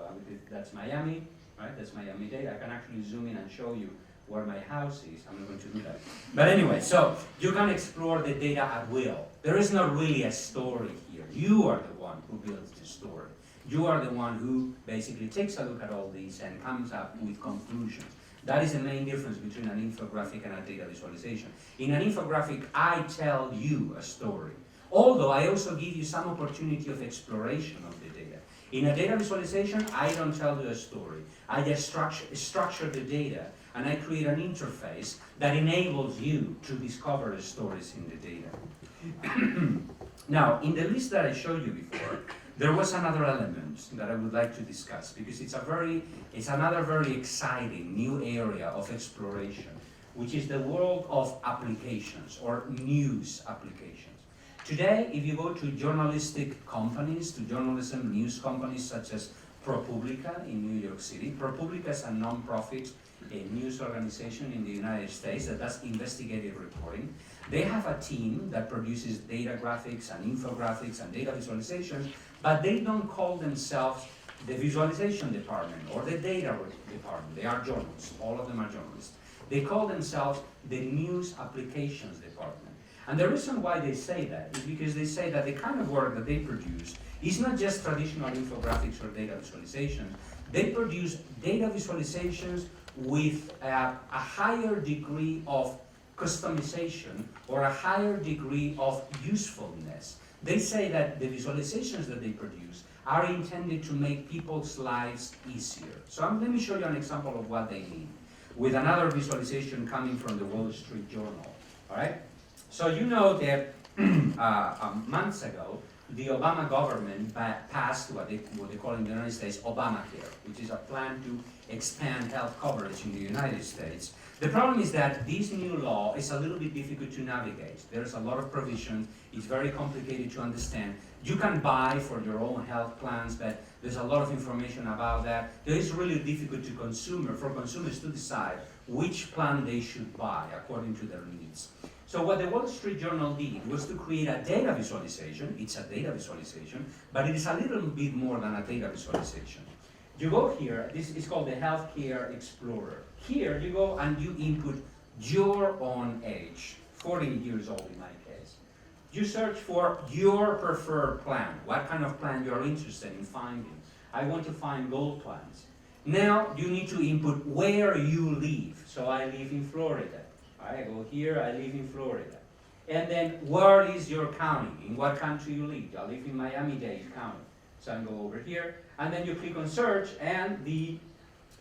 that's Miami, right? That's Miami-Dade. I can actually zoom in and show you where my house is. I'm not going to do that. But anyway, so you can explore the data at will. There is not really a story here. You are the one who builds the story. You are the one who basically takes a look at all these and comes up with conclusions. That is the main difference between an infographic and a data visualization. In an infographic, I tell you a story. Although I also give you some opportunity of exploration of the data. In a data visualization, I don't tell you a story. I just structure the data, and I create an interface that enables you to discover the stories in the data. Now, in the list that I showed you before, there was another element that I would like to discuss, because it's another very exciting new area of exploration, which is the world of applications or news applications. Today, if you go to journalistic companies, to journalism news companies such as ProPublica in New York City, ProPublica is a non-profit news organization in the United States that does investigative reporting. They have a team that produces data graphics and infographics and data visualizations, but they don't call themselves the visualization department or the data department. They are journalists. All of them are journalists. They call themselves the news applications department. And the reason why they say that is because they say that the kind of work that they produce is not just traditional infographics or data visualizations. They produce data visualizations with a higher degree of customization or a higher degree of usefulness. They say that the visualizations that they produce are intended to make people's lives easier. So let me show you an example of what they mean with another visualization coming from the Wall Street Journal. All right? So you know that months ago, the Obama government passed what they call in the United States Obamacare, which is a plan to expand health coverage in the United States. The problem is that this new law is a little bit difficult to navigate. There's a lot of provisions. It's very complicated to understand. You can buy for your own health plans, but there's a lot of information about that. It is really difficult for consumers to decide which plan they should buy according to their needs. So what the Wall Street Journal did was to create a data visualization. It's a data visualization, but it is a little bit more than a data visualization. You go here, this is called the Healthcare Explorer. Here you go and you input your own age, 40 years old in my case. You search for your preferred plan, what kind of plan you're interested in finding. I want to find gold plans. Now you need to input where you live. So I live in Florida. I go here, I live in Florida. And then where is your county? In what country you live? I live in Miami-Dade County. So I go over here, and then you click on search, and the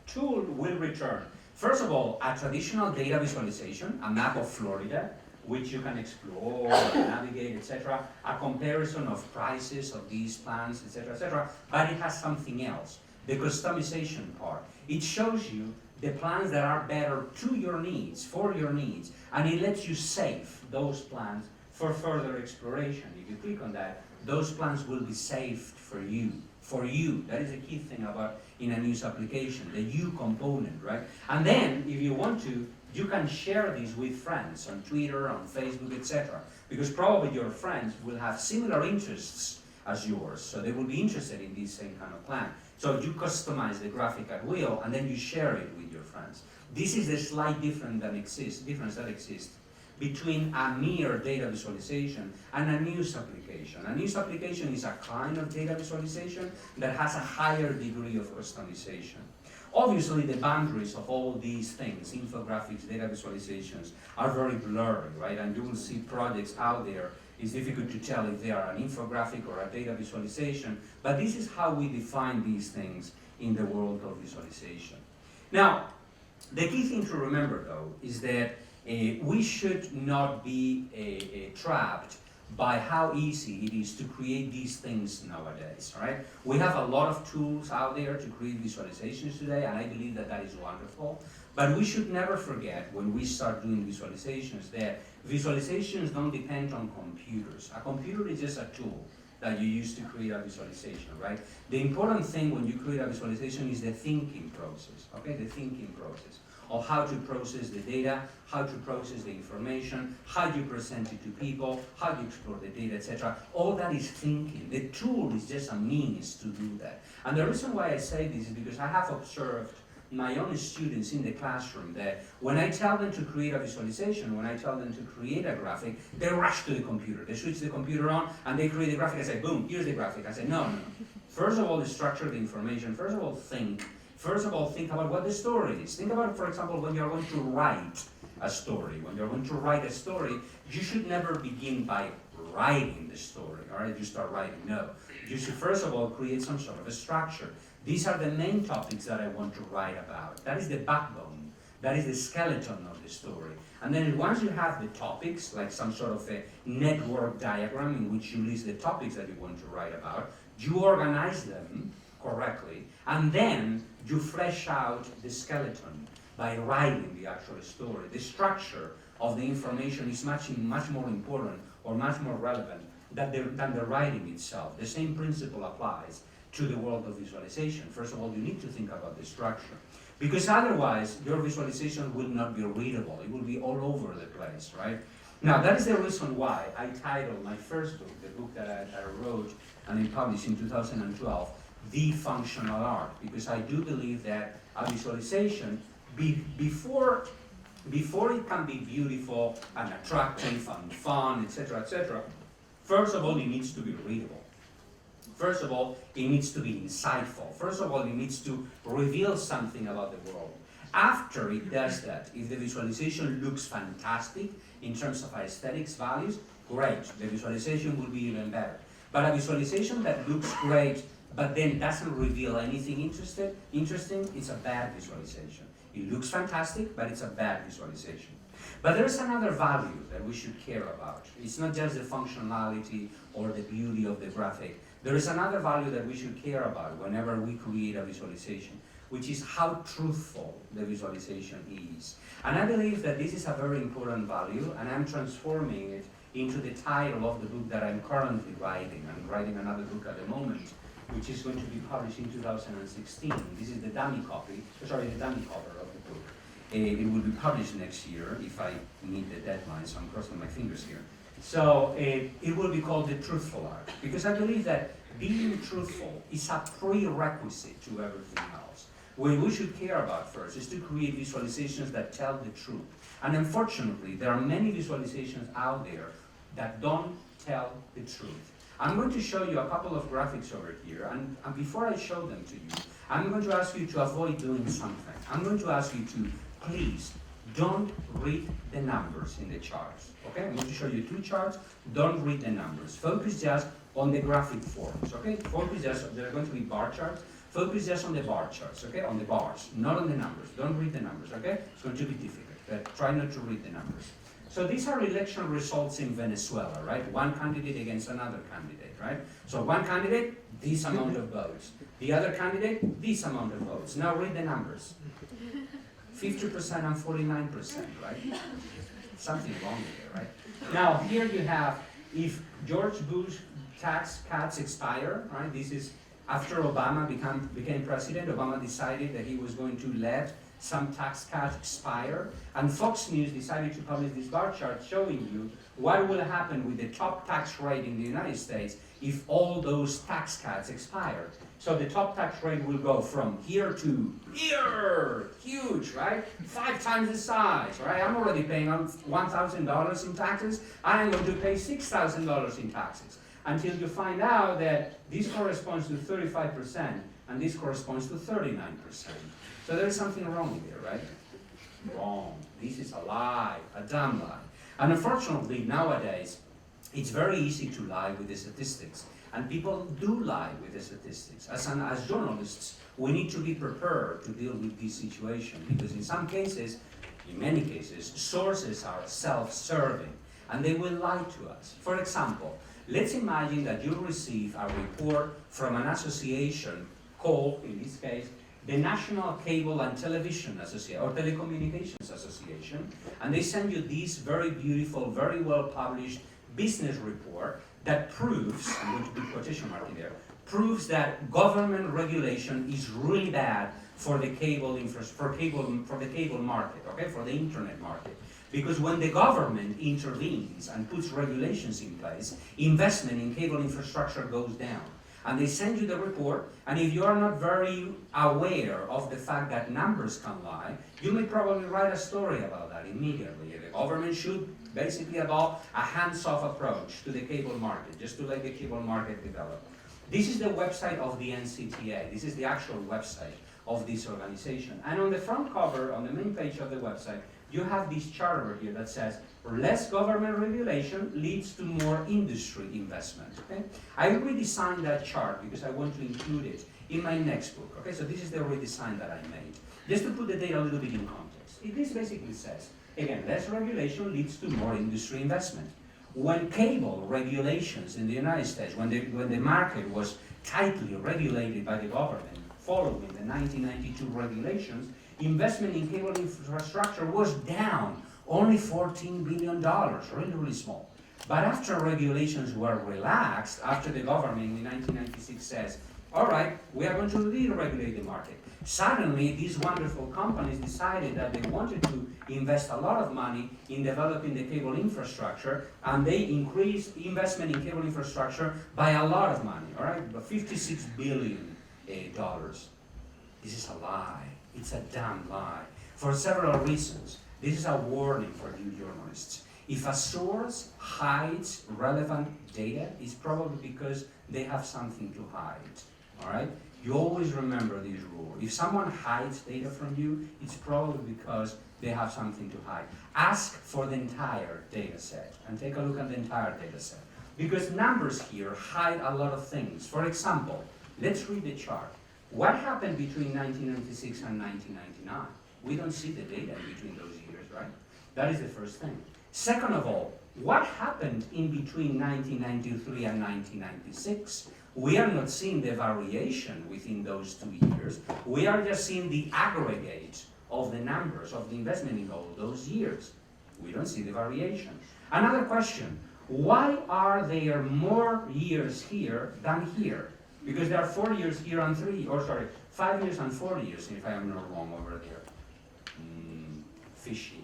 tool will return. First of all, a traditional data visualization, a map of Florida, which you can explore, navigate, etc. A comparison of prices of these plans, etc. But it has something else, the customization part. It shows you the plans that are better to your needs, for your needs, and it lets you save those plans for further exploration. If you click on that, those plans will be saved for you. For you, that is the key thing about in a news application, the you component, right? And then, if you want to, you can share these with friends on Twitter, on Facebook, etc. Because probably your friends will have similar interests as yours, so they will be interested in this same kind of plan. So you customize the graphic at will, and then you share it with your friends. This is the slight difference that exists between a mere data visualization and a news application. A news application is a kind of data visualization that has a higher degree of customization. Obviously, the boundaries of all these things, infographics, data visualizations, are very blurry, right? And you will see projects out there. It's difficult to tell if they are an infographic or a data visualization, but this is how we define these things in the world of visualization. Now, the key thing to remember, though, is that we should not be trapped by how easy it is to create these things nowadays, right? We have a lot of tools out there to create visualizations today, and I believe that that is wonderful. But we should never forget, when we start doing visualizations, that visualizations don't depend on computers. A computer is just a tool that you use to create a visualization, right? The important thing when you create a visualization is the thinking process, okay? The thinking process of how to process the data, how to process the information, how you present it to people, how you explore the data, etc. All that is thinking. The tool is just a means to do that. And the reason why I say this is because I have observed my own students in the classroom that when I tell them to create a visualization, when I tell them to create a graphic, they rush to the computer. They switch the computer on and they create the graphic. I say, boom, here's the graphic. I say, no. First of all, structure the information. First of all, think. First of all, think about what the story is. Think about, for example, when you're going to write a story. When you're going to write a story, you should never begin by writing the story, all right? You start writing, no. You should first of all create some sort of a structure. These are the main topics that I want to write about. That is the backbone. That is the skeleton of the story. And then once you have the topics, like some sort of a network diagram in which you list the topics that you want to write about, you organize them correctly, and then you flesh out the skeleton by writing the actual story. The structure of the information is much more important or much more relevant than the writing itself. The same principle applies to the world of visualization. First of all, you need to think about the structure, because otherwise your visualization will not be readable. It will be all over the place, right? Now, that is the reason why I titled my first book, the book that I wrote and I published in 2012, The Functional Art, because I do believe that a visualization, before it can be beautiful and attractive and fun, etc., first of all, it needs to be readable. First of all, it needs to be insightful. First of all, it needs to reveal something about the world. After it does that, if the visualization looks fantastic in terms of aesthetics values, great, the visualization will be even better. But a visualization that looks great but then doesn't reveal anything interesting, it's a bad visualization. It looks fantastic, but it's a bad visualization. But there's another value that we should care about. It's not just the functionality or the beauty of the graphic. There is another value that we should care about whenever we create a visualization, which is how truthful the visualization is. And I believe that this is a very important value, and I'm transforming it into the title of the book that I'm currently writing. I'm writing another book at the moment, which is going to be published in 2016. This is the dummy cover of the book. It will be published next year if I meet the deadline, so I'm crossing my fingers here. So it will be called The Truthful Art, because I believe that being truthful is a prerequisite to everything else. What we should care about first is to create visualizations that tell the truth. And unfortunately, there are many visualizations out there that don't tell the truth. I'm going to show you a couple of graphics over here, and before I show them to you, I'm going to ask you to avoid doing something. I'm going to ask you to, please, don't read the numbers in the charts, okay? I'm going to show you two charts. Don't read the numbers. Focus just on the graphic forms, okay? Focus just, there are going to be bar charts. Focus just on the bar charts, okay? On the bars, not on the numbers. Don't read the numbers, okay? It's going to be difficult, but try not to read the numbers. So these are election results in Venezuela, right? One candidate against another candidate, right? So one candidate, this amount of votes. The other candidate, this amount of votes. Now read the numbers. 50% and 49%, right? Something wrong here, right? Now here you have, if George Bush tax cuts expire, right? This is after Obama became president. Obama decided that he was going to let some tax cuts expire, and Fox News decided to publish this bar chart showing you what will happen with the top tax rate in the United States if all those tax cuts expire. So the top tax rate will go from here to here, huge, right? 5 times the size, right? I'm already paying $1,000 in taxes, I'm going to pay $6,000 in taxes, until you find out that this corresponds to 35% and this corresponds to 39%. So there's something wrong here, right? Wrong. This is a lie, a damn lie. And unfortunately, nowadays, it's very easy to lie with the statistics. And people do lie with the statistics. As journalists, we need to be prepared to deal with this situation, because in some cases, in many cases, sources are self-serving and they will lie to us. For example, let's imagine that you receive a report from an association called, in this case, the National Cable and Television Association, or Telecommunications Association, and they send you this very beautiful, very well published business report that proves, I'm going to put quotation mark in there, proves that government regulation is really bad for the cable for the cable market, okay, for the internet market. Because when the government intervenes and puts regulations in place, investment in cable infrastructure goes down. And they send you the report, and if you are not very aware of the fact that numbers can lie, you may probably write a story about that immediately. The government should basically adopt a hands-off approach to the cable market, just to let the cable market develop. This is the website of the NCTA. This is the actual website of this organization. And on the front cover, on the main page of the website, you have this chart over here that says, less government regulation leads to more industry investment. Okay? I redesigned that chart because I want to include it in my next book. Okay, so this is the redesign that I made. Just to put the data a little bit in context. This basically says, again, less regulation leads to more industry investment. When cable regulations in the United States, when the market was tightly regulated by the government, following the 1992 regulations, investment in cable infrastructure was down only $14 billion, really, really small. But after regulations were relaxed, after the government in 1996 says, all right, we are going to re-regulate the market, suddenly these wonderful companies decided that they wanted to invest a lot of money in developing the cable infrastructure, and they increased investment in cable infrastructure by a lot of money, all right, about $56 billion. This is a lie. It's a damn lie. For several reasons. This is a warning for you journalists. If a source hides relevant data, it's probably because they have something to hide. All right? You always remember this rule. If someone hides data from you, it's probably because they have something to hide. Ask for the entire data set and take a look at the entire data set. Because numbers here hide a lot of things. For example, let's read the chart. What happened between 1996 and 1999? We don't see the data in between those years, right? That is the first thing. Second of all, what happened in between 1993 and 1996? We are not seeing the variation within those 2 years. We are just seeing the aggregate of the numbers of the investment in all those years. We don't see the variation. Another question, why are there more years here than here? Because there are 4 years here and 5 years and 4 years, if I am not wrong over there. Fishy.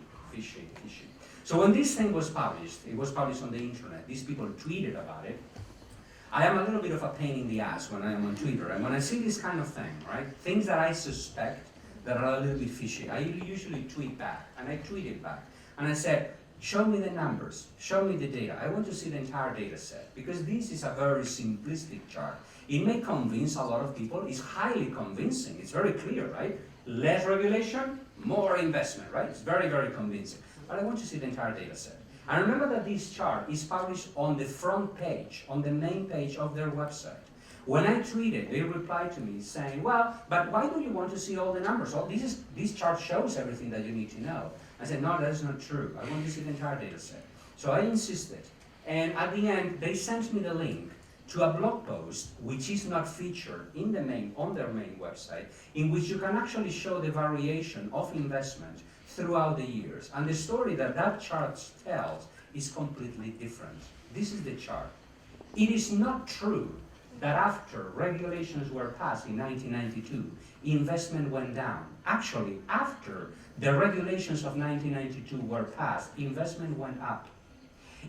So when this thing was published, it was published on the internet, these people tweeted about it. I am a little bit of a pain in the ass when I am on Twitter, and when I see this kind of thing, right, things that I suspect that are a little bit fishy, I usually tweet back, and I tweeted back, and I said, show me the numbers, show me the data. I want to see the entire data set, because this is a very simplistic chart. It may convince a lot of people, it's highly convincing, it's very clear, right? Less regulation, more investment, right? It's very, very convincing. But I want to see the entire data set. And remember that this chart is published on the front page, on the main page of their website. When I tweeted, they replied to me saying, well, but why do you want to see all the numbers? Oh, this chart shows everything that you need to know. I said, no, that's not true. I want to see the entire data set. So I insisted. And at the end, they sent me the link to a blog post, which is not featured in the on their main website, in which you can actually show the variation of investment throughout the years. And the story that that chart tells is completely different. This is the chart. It is not true that after regulations were passed in 1992, investment went down. Actually, after the regulations of 1992 were passed, investment went up.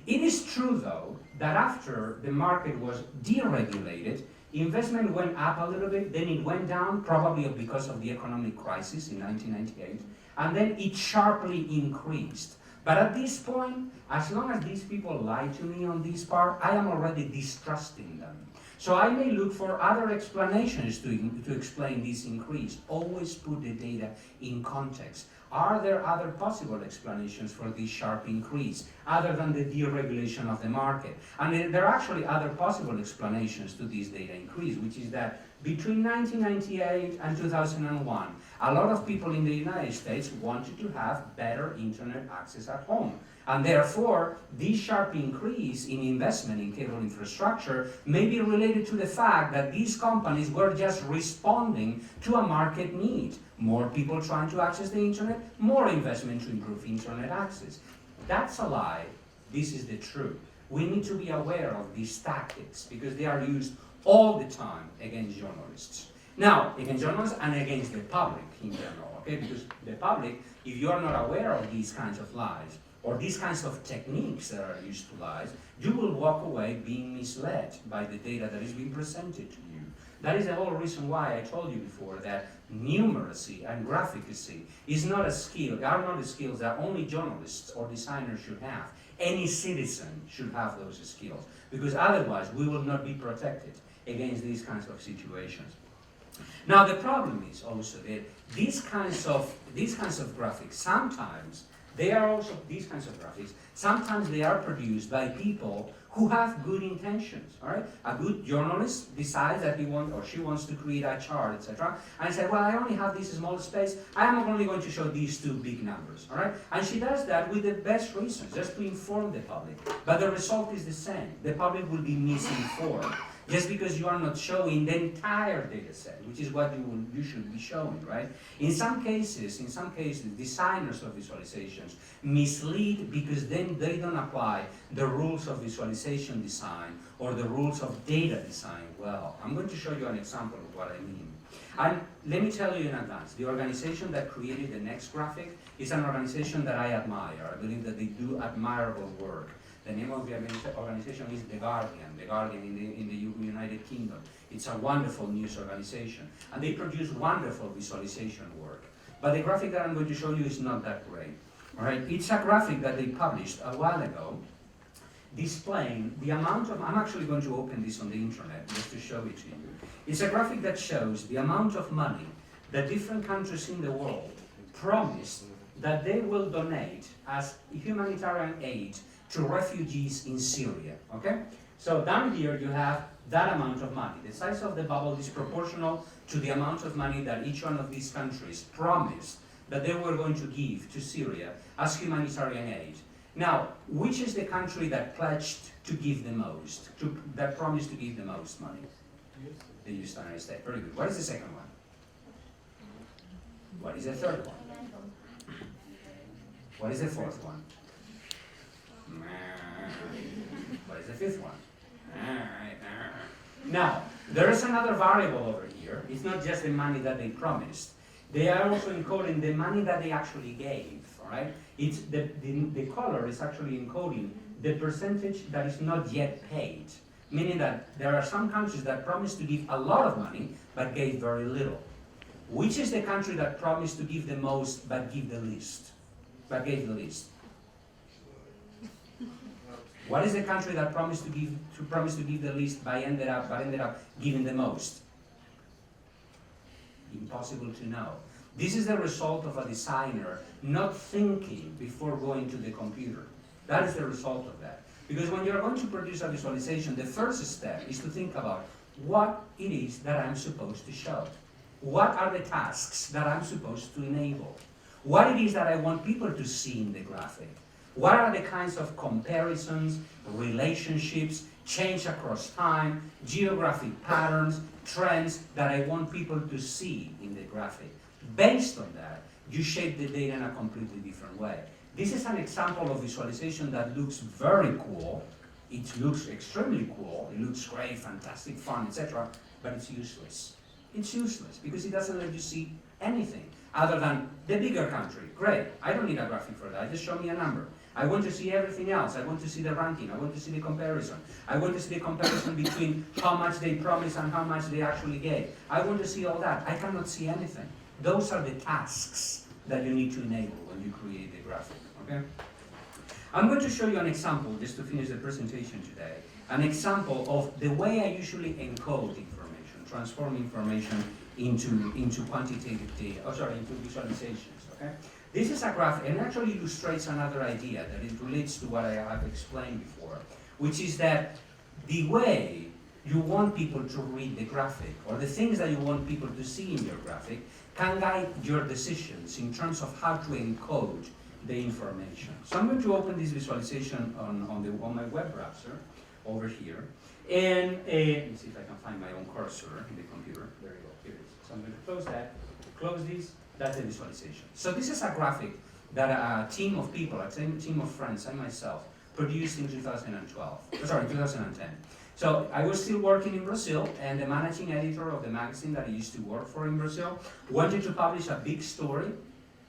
It is true, though, that after the market was deregulated, investment went up a little bit, then it went down, probably because of the economic crisis in 1998, and then it sharply increased. But at this point, as long as these people lie to me on this part, I am already distrusting them. So I may look for other explanations to explain this increase. Always put the data in context. Are there other possible explanations for this sharp increase, other than the deregulation of the market? And there are actually other possible explanations to this data increase, which is that between 1998 and 2001, a lot of people in the United States wanted to have better internet access at home. And therefore, this sharp increase in investment in cable infrastructure may be related to the fact that these companies were just responding to a market need. More people trying to access the internet, more investment to improve internet access. That's a lie. This is the truth. We need to be aware of these tactics because they are used all the time against journalists. Now, against journalists and against the public in general, okay? Because the public, if you are not aware of these kinds of lies, or these kinds of techniques that are used to lies, you will walk away being misled by the data that is being presented to you. That is the whole reason why I told you before that numeracy and graphicacy is not a skill, are not skills that only journalists or designers should have. Any citizen should have those skills, because otherwise we will not be protected against these kinds of situations. Now the problem is also that these kinds of graphics sometimes they are also, these kinds of graphics, sometimes they are produced by people who have good intentions, all right? A good journalist decides that he wants or she wants to create a chart, etc. And say, well, I only have this small space. I am only going to show these two big numbers, all right? And she does that with the best reasons, just to inform the public. But the result is the same. The public will be misinformed. Just because you are not showing the entire data set, which is what you should be showing, right? In some cases, designers of visualizations mislead because then they don't apply the rules of visualization design or the rules of data design well. I'm going to show you an example of what I mean. And let me tell you in advance, the organization that created the next graphic is an organization that I admire. I believe that they do admirable work. The name of the organization is The Guardian in the United Kingdom. It's a wonderful news organization, and they produce wonderful visualization work. But the graphic that I'm going to show you is not that great. All right, it's a graphic that they published a while ago, displaying the amount of, I'm actually going to open this on the internet just to show it to you. It's a graphic that shows the amount of money that different countries in the world promised that they will donate as humanitarian aid to refugees in Syria, okay? So down here you have that amount of money. The size of the bubble is proportional to the amount of money that each one of these countries promised that they were going to give to Syria as humanitarian aid. Now, which is the country that pledged to give the most, that promised to give the most money? The United States. Very good. What is the second one? What is the third one? What is the fourth one? What is the fifth one? Now, there is another variable over here. It's not just the money that they promised. They are also encoding the money that they actually gave, all right? It's the color is actually encoding the percentage that is not yet paid, meaning that there are some countries that promised to give a lot of money but gave very little. Which is the country that promised to give the most but gave the least? What is the country that promised to give the least but ended up giving the most? Impossible to know. This is the result of a designer not thinking before going to the computer. That is the result of that. Because when you're going to produce a visualization, the first step is to think about what it is that I'm supposed to show. What are the tasks that I'm supposed to enable? What it is that I want people to see in the graphic? What are the kinds of comparisons, relationships, change across time, geographic patterns, trends that I want people to see in the graphic? Based on that, you shape the data in a completely different way. This is an example of visualization that looks very cool. It looks extremely cool. It looks great, fantastic, fun, etc. But it's useless. It's useless because it doesn't let you see anything other than the bigger country. Great, I don't need a graphic for that, just show me a number. I want to see everything else. I want to see the ranking. I want to see the comparison. I want to see the comparison between how much they promised and how much they actually gave. I want to see all that. I cannot see anything. Those are the tasks that you need to enable when you create the graphic, okay? I'm going to show you an example, just to finish the presentation today, an example of the way I usually encode information, transform information into quantitative data, into visualizations, okay? This is a graph, and actually illustrates another idea that it relates to what I have explained before, which is that the way you want people to read the graphic, or the things that you want people to see in your graphic, can guide your decisions in terms of how to encode the information. So I'm going to open this visualization on my web browser over here, and let me see if I can find my own cursor in the computer. There you go, here it is. So I'm going to close that, close this. That's the visualization. So this is a graphic that a team of people, a team of friends and myself produced in 2010. So I was still working in Brazil, and the managing editor of the magazine that I used to work for in Brazil wanted to publish a big story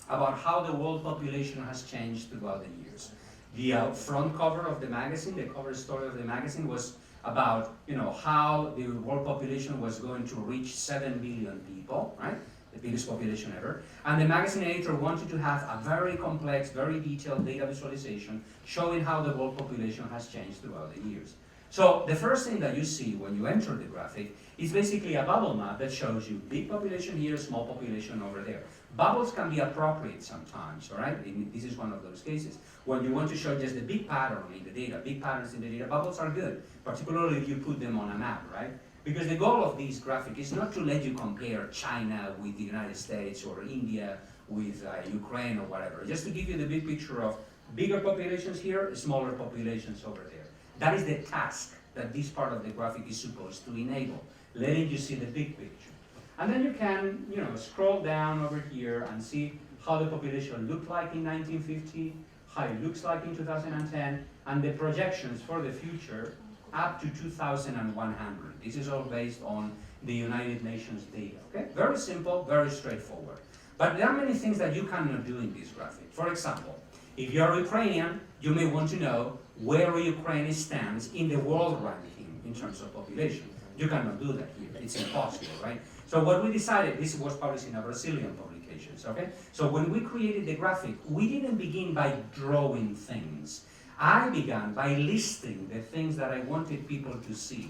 about how the world population has changed throughout the years. The front cover of the magazine, the cover story of the magazine was about, how the world population was going to reach 7 billion people, right? The biggest population ever. And the magazine editor wanted to have a very complex, very detailed data visualization showing how the world population has changed throughout the years. So the first thing that you see when you enter the graphic is basically a bubble map that shows you big population here, small population over there. Bubbles can be appropriate sometimes, all right? This is one of those cases. When you want to show just the big pattern in the data, big patterns in the data, bubbles are good, particularly if you put them on a map, right? Because the goal of this graphic is not to let you compare China with the United States or India with Ukraine or whatever, just to give you the big picture of bigger populations here, smaller populations over there. That is the task that this part of the graphic is supposed to enable, letting you see the big picture. And then you can, scroll down over here and see how the population looked like in 1950, how it looks like in 2010, and the projections for the future up to 2100. This is all based on the United Nations data, okay? Very simple, very straightforward. But there are many things that you cannot do in this graphic. For example, if you're Ukrainian, you may want to know where Ukraine stands in the world ranking in terms of population. You cannot do that here, it's impossible, right? So what we decided, this was published in a Brazilian publications, okay? So when we created the graphic, we didn't begin by drawing things. I began by listing the things that I wanted people to see.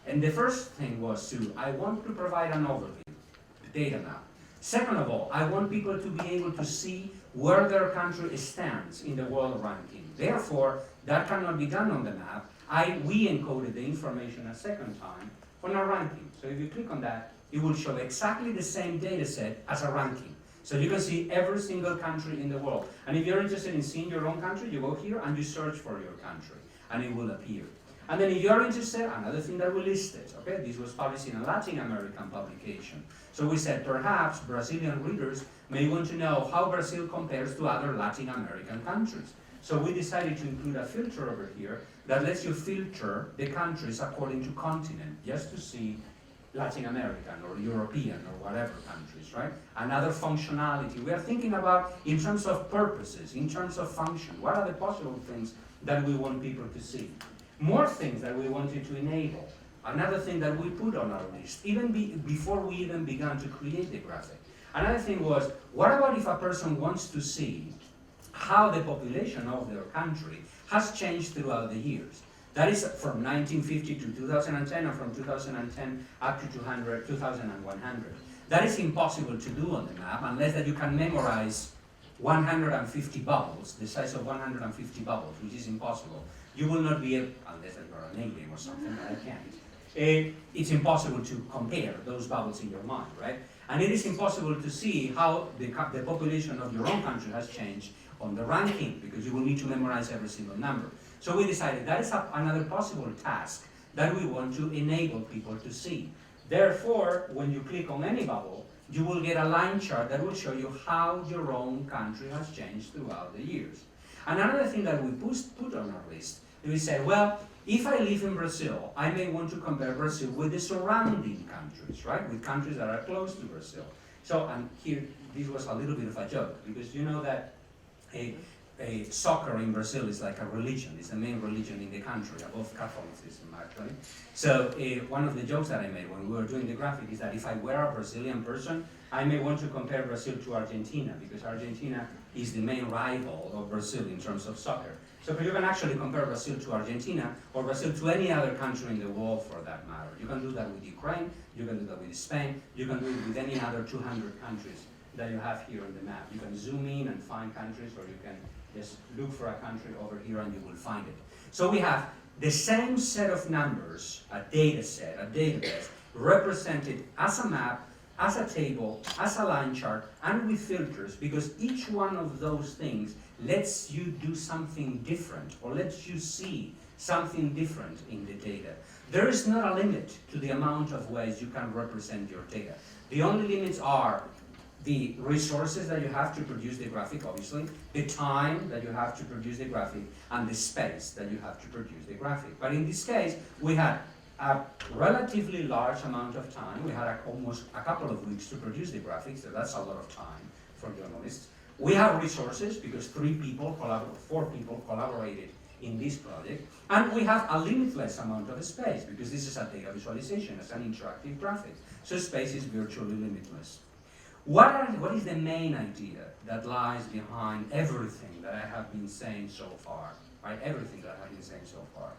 And the first thing was I want to provide an overview, data map. Second of all, I want people to be able to see where their country stands in the world ranking. Therefore, that cannot be done on the map. We encoded the information a second time on a ranking. So if you click on that, it will show exactly the same data set as a ranking. So you can see every single country in the world. And if you're interested in seeing your own country, you go here and you search for your country, and it will appear. And then if you're interested, another thing that we listed, okay, this was published in a Latin American publication. So we said perhaps Brazilian readers may want to know how Brazil compares to other Latin American countries. So we decided to include a filter over here that lets you filter the countries according to continent, just to see Latin American or European or whatever countries, right? Another functionality. We are thinking about in terms of purposes, in terms of function. What are the possible things that we want people to see? More things that we wanted to enable. Another thing that we put on our list, even before we even began to create the graphic. Another thing was, what about if a person wants to see how the population of their country has changed throughout the years? That is from 1950 to 2010, and from 2010 up to 2100. That is impossible to do on the map unless that you can memorize 150 bubbles, the size of 150 bubbles, which is impossible. You will not be able, unless you are an alien or something, but I can't. it's impossible to compare those bubbles in your mind, right? And it is impossible to see how the population of your own country has changed on the ranking, because you will need to memorize every single number. So we decided that is another possible task that we want to enable people to see. Therefore, when you click on any bubble, you will get a line chart that will show you how your own country has changed throughout the years. And another thing that we put on our list, we said, well, if I live in Brazil, I may want to compare Brazil with the surrounding countries, right? With countries that are close to Brazil. So, and here, this was a little bit of a joke, because you know that a soccer in Brazil is like a religion. It's the main religion in the country, above Catholicism, actually. So one of the jokes that I made when we were doing the graphic is that if I were a Brazilian person, I may want to compare Brazil to Argentina, because Argentina is the main rival of Brazil in terms of soccer. So you can actually compare Brazil to Argentina, or Brazil to any other country in the world for that matter. You can do that with Ukraine, you can do that with Spain, you can do it with any other 200 countries that you have here on the map. You can zoom in and find countries, or you can just look for a country over here and you will find it. So we have the same set of numbers, a data set, a database, represented as a map, as a table, as a line chart, and with filters, because each one of those things lets you do something different, or lets you see something different in the data. There is not a limit to the amount of ways you can represent your data. The only limits are the resources that you have to produce the graphic, obviously, the time that you have to produce the graphic, and the space that you have to produce the graphic. But in this case, we had a relatively large amount of time. We had almost a couple of weeks to produce the graphics, so that's a lot of time for journalists. We have resources because 4 people collaborated in this project, and we have a limitless amount of space because this is a data visualization, it's an interactive graphic, so space is virtually limitless. What is the main idea that lies behind everything that I have been saying so far, right? Everything that I have been saying so far.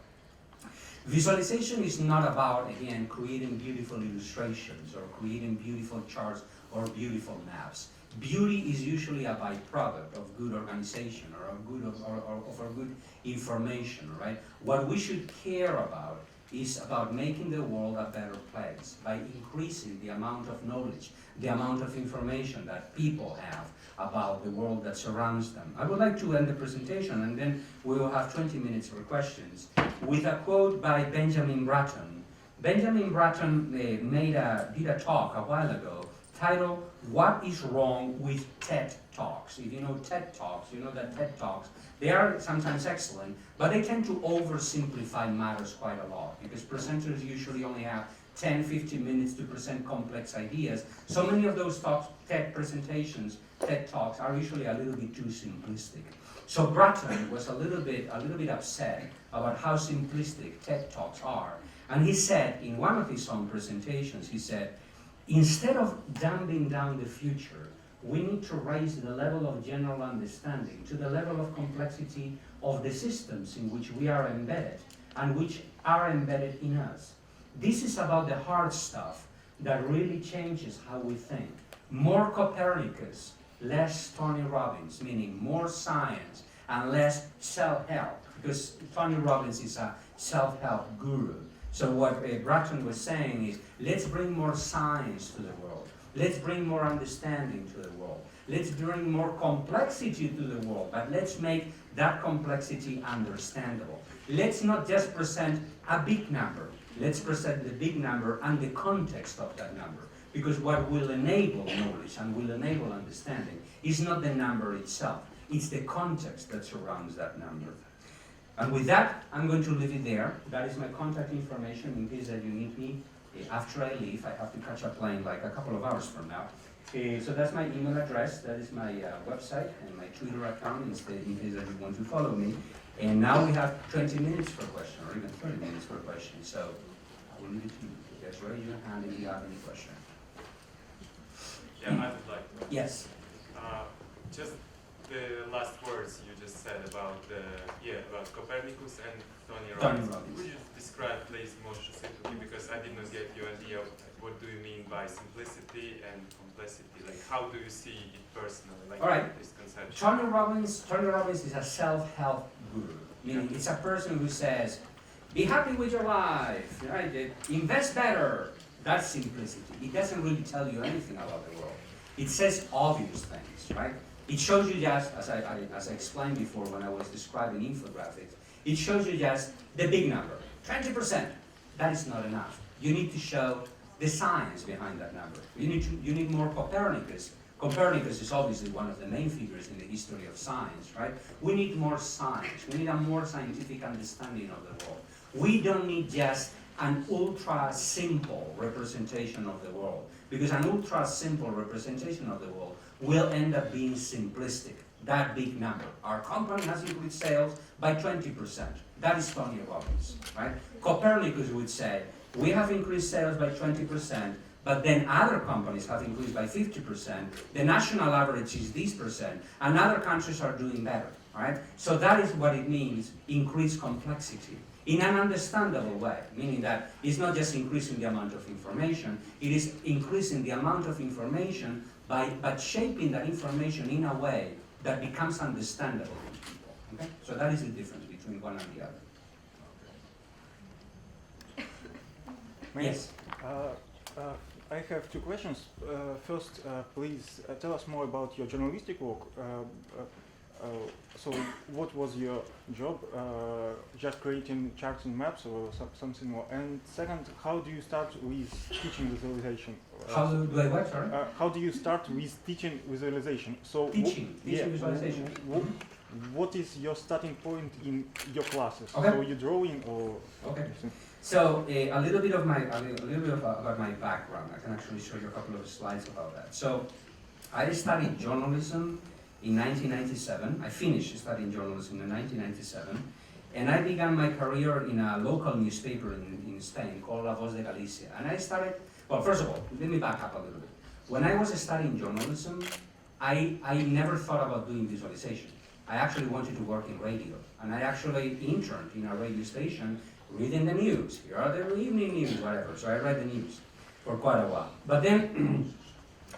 Visualization is not about, again, creating beautiful illustrations or creating beautiful charts or beautiful maps. Beauty is usually a byproduct of good organization or of good information, right? What we should care about is about making the world a better place by increasing the amount of knowledge, the amount of information that people have about the world that surrounds them. I would like to end the presentation, and then we will have 20 minutes for questions, with a quote by Benjamin Bratton. Benjamin Bratton did a talk a while ago titled, "What is Wrong with TED Talks?" If you know TED Talks, you know that TED Talks, they are sometimes excellent, but they tend to oversimplify matters quite a lot, because presenters usually only have 10-15 minutes to present complex ideas. So many of those talks, TED presentations, TED Talks, are usually a little bit too simplistic. So Bratton was a little bit upset about how simplistic TED Talks are. And he said, in one of his own presentations, he said, instead of dumbing down the future, we need to raise the level of general understanding to the level of complexity of the systems in which we are embedded and which are embedded in us. This is about the hard stuff that really changes how we think. More Copernicus, less Tony Robbins, meaning more science and less self-help, because Tony Robbins is a self-help guru. So what Bratton was saying is, let's bring more science to the world. Let's bring more understanding to the world. Let's bring more complexity to the world, but let's make that complexity understandable. Let's not just present a big number. Let's present the big number and the context of that number. Because what will enable knowledge and will enable understanding is not the number itself. It's the context that surrounds that number. And with that, I'm going to leave it there. That is my contact information in case that you need me after I leave. I have to catch a plane like a couple of hours from now. So that's my email address, that is my website, and my Twitter account in case that you want to follow me. And now we have 20 minutes for questions, or even 30 minutes for questions. So I will leave it to you. Just raise your hand if you have any question. Yeah, I would like to. Yes. Just the last words you just said about about Copernicus and Tony Robbins. Would you describe, please, more specifically, because I did not get your idea of what do you mean by simplicity and complexity? Like, how do you see it personally? Like, all right. This conception. Tony Robbins is a self-help guru, meaning it's a person who says, Be happy with your life, right? Invest better. That's simplicity. It doesn't really tell you anything about the world. It says obvious things, right? It shows you just, as I explained before when I was describing infographics, it shows you just the big number, 20%. That is not enough. You need to show the science behind that number. You need more Copernicus. Copernicus is obviously one of the main figures in the history of science, right? We need more science. We need a more scientific understanding of the world. We don't need just an ultra-simple representation of the world, because an ultra-simple representation of the world will end up being simplistic. That big number. Our company has increased sales by 20%. That is Tony Robbins, right? Copernicus would say, we have increased sales by 20%, but then other companies have increased by 50%. The national average is this percent, and other countries are doing better, right? So that is what it means, increased complexity, in an understandable way, meaning that it's not just increasing the amount of information, it is increasing the amount of information but shaping that information in a way that becomes understandable to people, okay? So that is the difference between one and the other. Yes? I have two questions. First, please tell us more about your journalistic work. So what was your job? Just creating charts and maps or something more? And second, how do you start with teaching visualization? How do I what, sorry? How do you start with teaching visualization? So Teaching visualization. What is your starting point in your classes? Okay. So you drawing or? Okay. So a little bit about my background. I can actually show you a couple of slides about that. So I studied journalism in 1997. I finished studying journalism in 1997, and I began my career in a local newspaper in Spain called La Voz de Galicia. And I started. Well, first of all, let me back up a little bit. When I was studying journalism, I never thought about doing visualization. I actually wanted to work in radio, and I actually interned in a radio station reading the news. Here are the evening news, whatever. So I read the news for quite a while. But then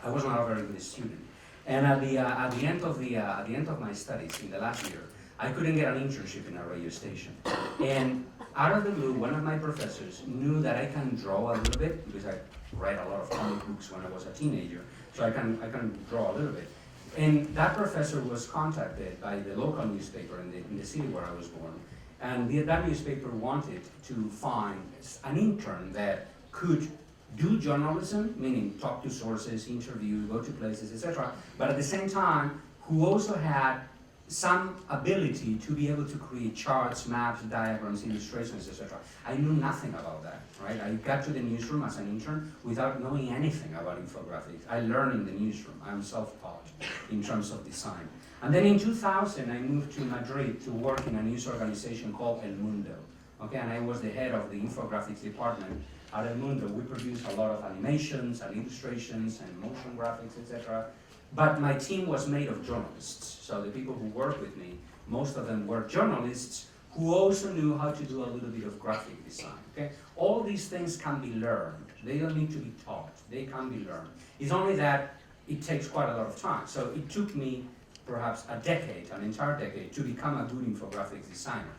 I was not a very good student, and at the end of my studies in the last year, I couldn't get an internship in a radio station. And out of the blue, one of my professors knew that I can draw a little bit because I read a lot of comic books when I was a teenager, so I can draw a little bit. And that professor was contacted by the local newspaper in the city where I was born. And that newspaper wanted to find an intern that could do journalism, meaning talk to sources, interview, go to places, etc., but at the same time, who also had some ability to be able to create charts, maps, diagrams, illustrations, etc. I knew nothing about that, right? I got to the newsroom as an intern without knowing anything about infographics. I learned in the newsroom. I'm self-taught in terms of design. And then in 2000, I moved to Madrid to work in a news organization called El Mundo. Okay, and I was the head of the infographics department at El Mundo. We produced a lot of animations and illustrations and motion graphics, etc. But my team was made of journalists. So the people who worked with me, most of them were journalists who also knew how to do a little bit of graphic design. Okay, all these things can be learned. They don't need to be taught. They can be learned. It's only that it takes quite a lot of time. So it took me perhaps a decade, an entire decade, to become a good infographics designer.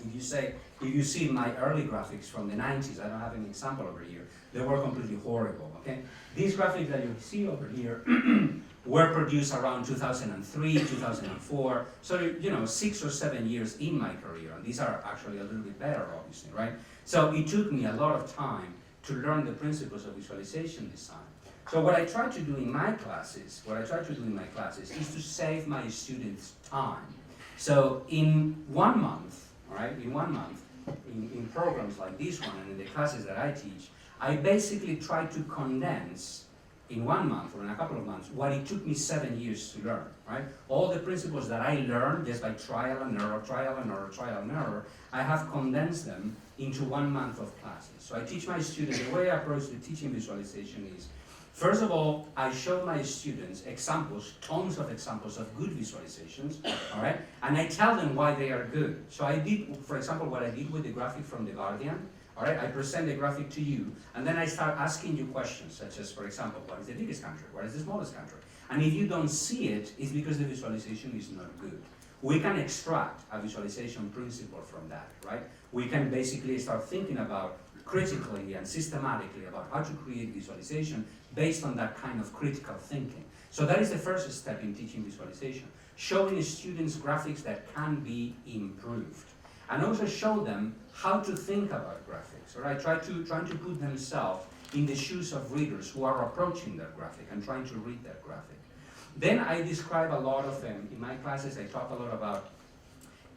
If you see my early graphics from the 90s, I don't have an example over here, they were completely horrible, okay? These graphics that you see over here were produced around 2003, 2004, so 6 or 7 years in my career, and these are actually a little bit better, obviously, right? So it took me a lot of time to learn the principles of visualization design. So what I try to do in my classes, is to save my students time. So in 1 month, all right, in programs like this one and in the classes that I teach, I basically try to condense in 1 month or in a couple of months what it took me 7 years to learn, right? All the principles that I learned just by trial and error, I have condensed them into 1 month of classes. So I teach my students, the way I approach the teaching visualization is, first of all, I show my students examples, tons of examples of good visualizations, all right? And I tell them why they are good. So I did, for example, what I did with the graphic from The Guardian, all right? I present the graphic to you, and then I start asking you questions, such as, for example, what is the biggest country? What is the smallest country? And if you don't see it, it's because the visualization is not good. we can extract a visualization principle from that, right? We can basically start thinking about critically and systematically about how to create visualization based on that kind of critical thinking. So that is the first step in teaching visualization, showing students graphics that can be improved, and also show them how to think about graphics, all right? Trying to put themselves in the shoes of readers who are approaching that graphic and trying to read that graphic. Then I describe a lot of them. In my classes, I talk a lot about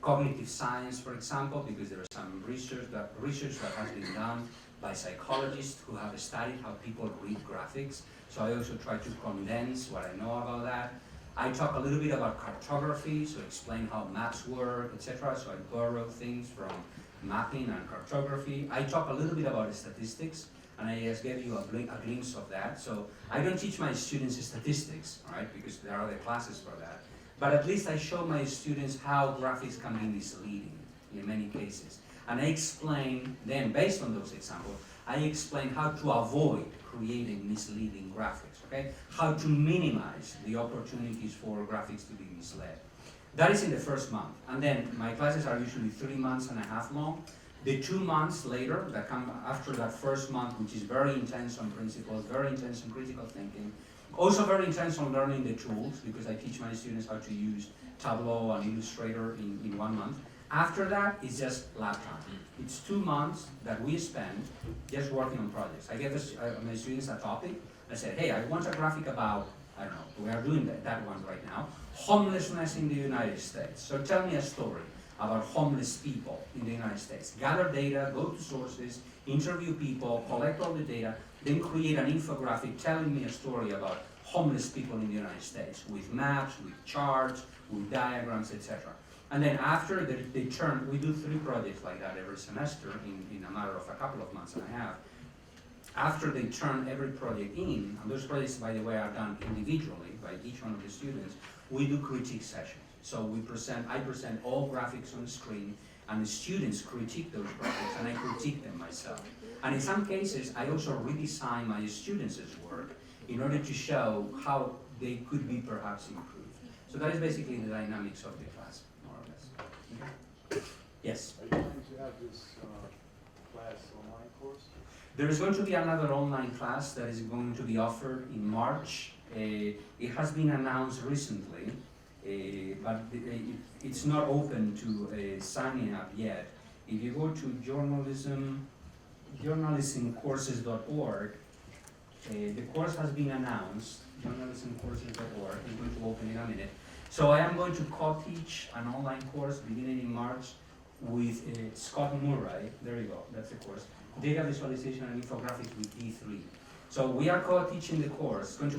cognitive science, for example, because there is some research that has been done by psychologists who have studied how people read graphics. So I also try to condense what I know about that. I talk a little bit about cartography, so explain how maps work, etc. So I borrow things from mapping and cartography. I talk a little bit about statistics, and I just gave you a glimpse of that. So I don't teach my students statistics, right, because there are other classes for that. But at least I show my students how graphics can be misleading in many cases. And I explain then, based on those examples, I explain how to avoid creating misleading graphics, okay? How to minimize the opportunities for graphics to be misled. That is in the first month. And then my classes are usually 3.5 months long. The 2 months later, that come after that first month, which is very intense on principles, very intense on critical thinking, also very intense on learning the tools, because I teach my students how to use Tableau and Illustrator in 1 month. After that, it's just lab time. It's 2 months that we spend just working on projects. I give my students a topic. I say, hey, I want a graphic about, I don't know, we are doing that one right now, homelessness in the United States. So tell me a story about homeless people in the United States. Gather data, go to sources, interview people, collect all the data, then create an infographic telling me a story about homeless people in the United States with maps, with charts, with diagrams, etc. And then after they turn, we do 3 projects like that every semester in a matter of a couple of months and a half. After they turn every project in, and those projects, by the way, are done individually by each one of the students, we do critique sessions. So I present all graphics on the screen, and the students critique those graphics, and I critique them myself. And in some cases, I also redesign my students' work in order to show how they could be perhaps improved. So that is basically the dynamics of the class, more or less. Okay? Yes? Are you going to have this class online course? There is going to be another online class that is going to be offered in March. It has been announced recently, but it's not open to signing up yet. If you go to journalismcourses.org, the course has been announced, journalismcourses.org, I'm going to open in a minute. So I am going to co-teach an online course beginning in March with Scott Murray, there you go, that's the course, Data Visualization and Infographics with D3. So we are co-teaching the course, it's going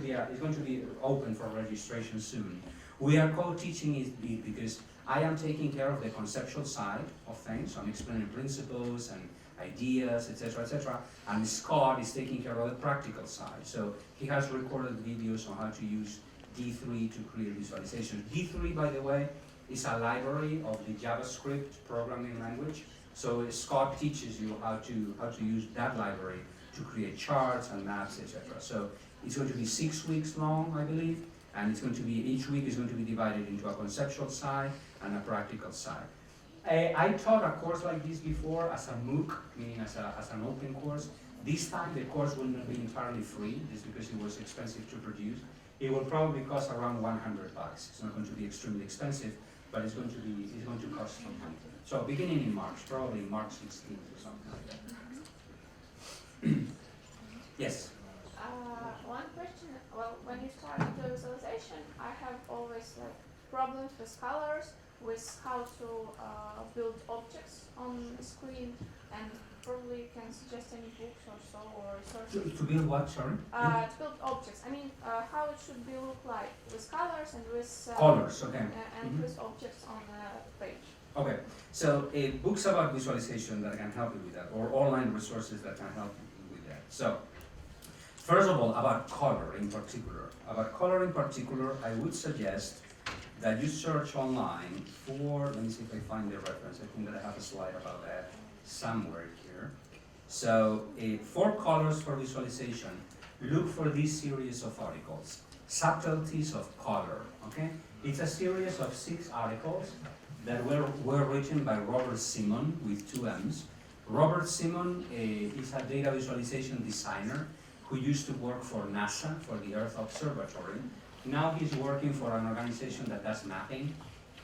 to be open for registration soon. We are co-teaching it because I am taking care of the conceptual side of things, so I'm explaining principles and ideas, etc., and Scott is taking care of the practical side. So he has recorded videos on how to use D3 to create visualizations. D3, by the way, is a library of the JavaScript programming language. So Scott teaches you how to use that library to create charts and maps, etc. So it's going to be 6 weeks long, I believe, and it's going to be, each week is going to be divided into a conceptual side and a practical side. I taught a course like this before as a MOOC, meaning as an open course. This time the course will not be entirely free, just because it was expensive to produce. It will probably cost around $100. It's not going to be extremely expensive, but it's going to cost something. So beginning in March, probably March 16th or something like that. Yes? One question, well, when you start into visualization, I have always problems with colors, with how to build objects on the screen, and probably you can suggest any books or so, or resources. To build what, sorry? To build objects. I mean, how it should be look like with colors and with colors, okay. And with objects on the page. Okay, so books about visualization that can help you with that, or online resources that can help you with that. So, first of all, about color in particular. I would suggest that you search online for, let me see if I find the reference, I think that I have a slide about that somewhere here. So, for colors for visualization, look for this series of articles, Subtleties of Color, okay? It's a series of 6 articles that were written by Robert Simon with 2 M's. Robert Simon is a data visualization designer who used to work for NASA, for the Earth Observatory. Now he's working for an organization that does mapping.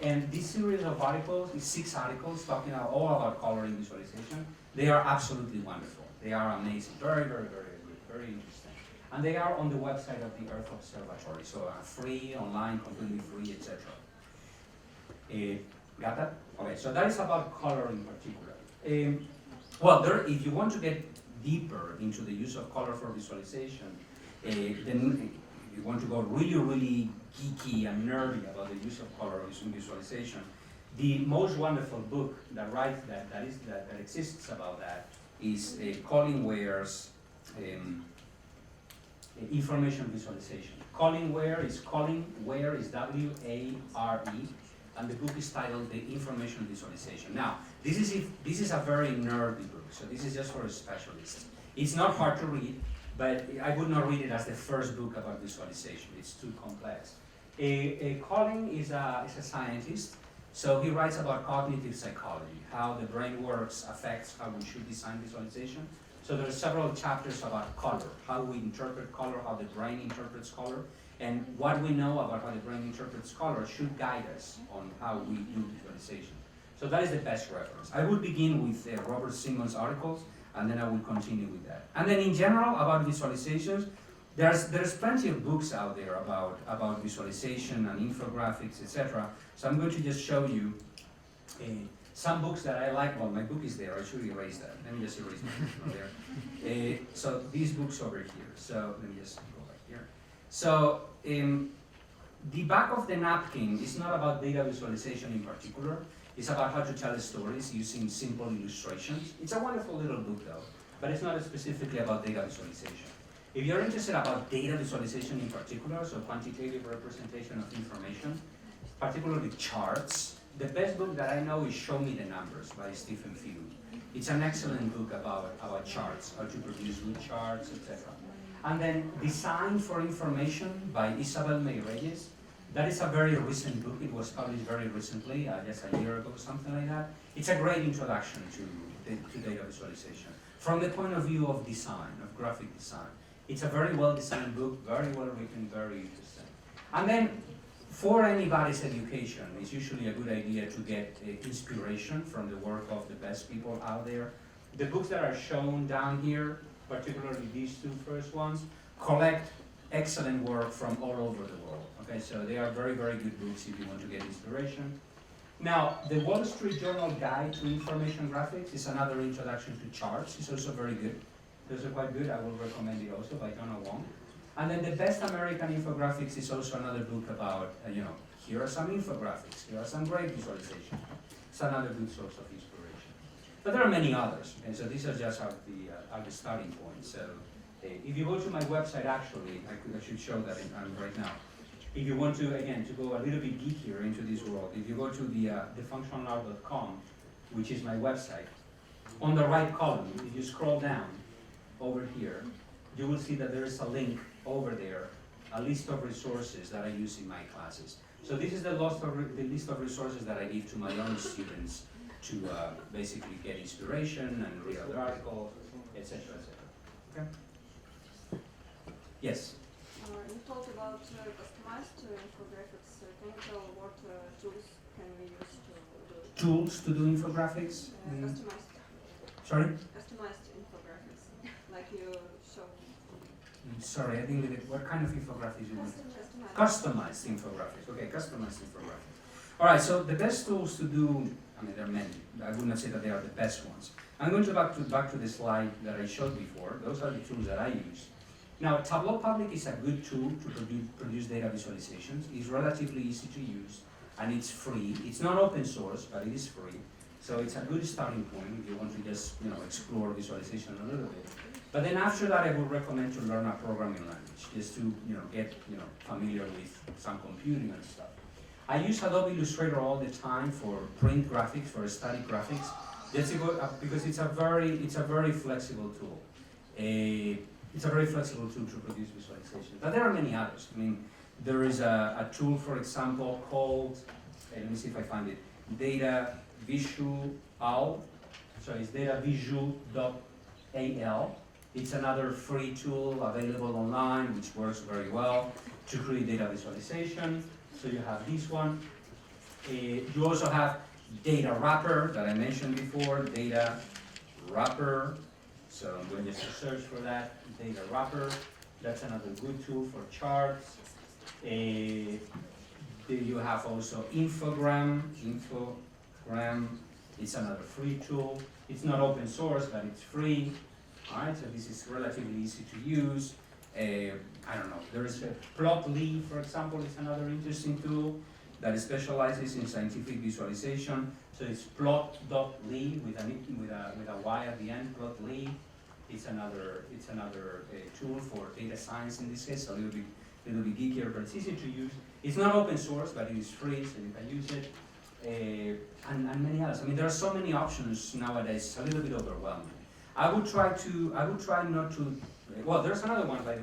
And this series of articles is 6 articles talking all about coloring visualization. They are absolutely wonderful. They are amazing, very, very, very good, very interesting. And they are on the website of the Earth Observatory, so free, online, completely free, etc. Got that? Okay, so that is about color in particular. Well, if you want to get deeper into the use of color for visualization, then you want to go really, really geeky and nerdy about the use of color in visualization, the most wonderful book that exists about that is Colin Ware's Information Visualization. Colin Ware is W-A-R-E, and the book is titled The Information Visualization. Now, this is a very nerdy book, so this is just for specialists. It's not hard to read, but I would not read it as the first book about visualization. It's too complex. Colin is a scientist, so he writes about cognitive psychology, how the brain works affects how we should design visualization. So there are several chapters about color, how we interpret color, how the brain interprets color, and what we know about how the brain interprets color should guide us on how we do visualization. So that is the best reference. I would begin with Robert Simon's articles, and then I will continue with that. And then in general, about visualizations, there's plenty of books out there about visualization and infographics, etc. So I'm going to just show you some books that I like. Well, my book is there. I should erase that. Let me just erase my book from there. So these books over here. So let me just go back here. So the back of the napkin is not about data visualization in particular. It's about how to tell stories using simple illustrations. It's a wonderful little book though, but it's not specifically about data visualization. If you're interested about data visualization in particular, so quantitative representation of information, particularly charts, the best book that I know is Show Me the Numbers by Stephen Field. It's an excellent book about charts, how to produce good charts, etc. And then Design for Information by Isabel May Reyes. That is a very recent book. It was published very recently, just a year ago, something like that. It's a great introduction to data visualization from the point of view of design, of graphic design. It's a very well-designed book, very well written, very interesting. And then, for anybody's education, it's usually a good idea to get inspiration from the work of the best people out there. The books that are shown down here, particularly these 2 first ones, collect excellent work from all over the world. Okay, so they are very, very good books if you want to get inspiration. Now, the Wall Street Journal Guide to Information Graphics is another introduction to charts. It's also very good. Those are quite good. I will recommend it also by Donna Wong. And then the Best American Infographics is also another book about, here are some infographics, here are some great visualization. It's another good source of inspiration. But there are many others, and so these are just the starting point. So if you go to my website, actually, I should show that right now. If you want to, again, to go a little bit geekier into this world, if you go to thefunctionalart.com, which is my website, on the right column, if you scroll down over here, you will see that there is a link over there, a list of resources that I use in my classes. So this is the list of resources that I give to my own students to basically get inspiration and read other articles, etc., etc. Okay? Yes? You talked about customized infographics. Can you tell what tools can we use to do? Tools to do infographics? Customized. Sorry? Customized infographics, like you show. Sorry, I didn't get it. What kind of infographics you want? Customized infographics. Okay, customized infographics. All right, so the best tools to do, there are many. I would not say that they are the best ones. I'm going to back to the slide that I showed before. Those are the tools that I use. Now, Tableau Public is a good tool to produce data visualizations. It's relatively easy to use, and it's free. It's not open source, but it is free. So it's a good starting point if you want to just explore visualization a little bit. But then after that, I would recommend to learn a programming language, just to get familiar with some computing and stuff. I use Adobe Illustrator all the time for print graphics, for static graphics. That's because it's a very flexible tool. It's a very flexible tool to produce visualization. But there are many others. There is a tool, for example, called, let me see if I find it, Data Visual. So it's datavisual.al. It's another free tool available online, which works very well to create data visualization. So you have this one. You also have Data Wrapper that I mentioned before, Data Wrapper. So I'm going just to search for that, Data Wrapper. That's another good tool for charts. You have also Infogram. It's another free tool. It's not open source, but it's free. All right, so this is relatively easy to use. I don't know, there is a Plotly, for example, it's another interesting tool that specializes in scientific visualization. So it's plot.ly with a Y at the end, Plotly. It's another tool for data science in this case, a little bit geekier, but it's easy to use. It's not open source, but it is free, so you can use it. And many others. I mean, there are so many options nowadays. It's a little bit overwhelming. I would try not to. Well, there's another one, by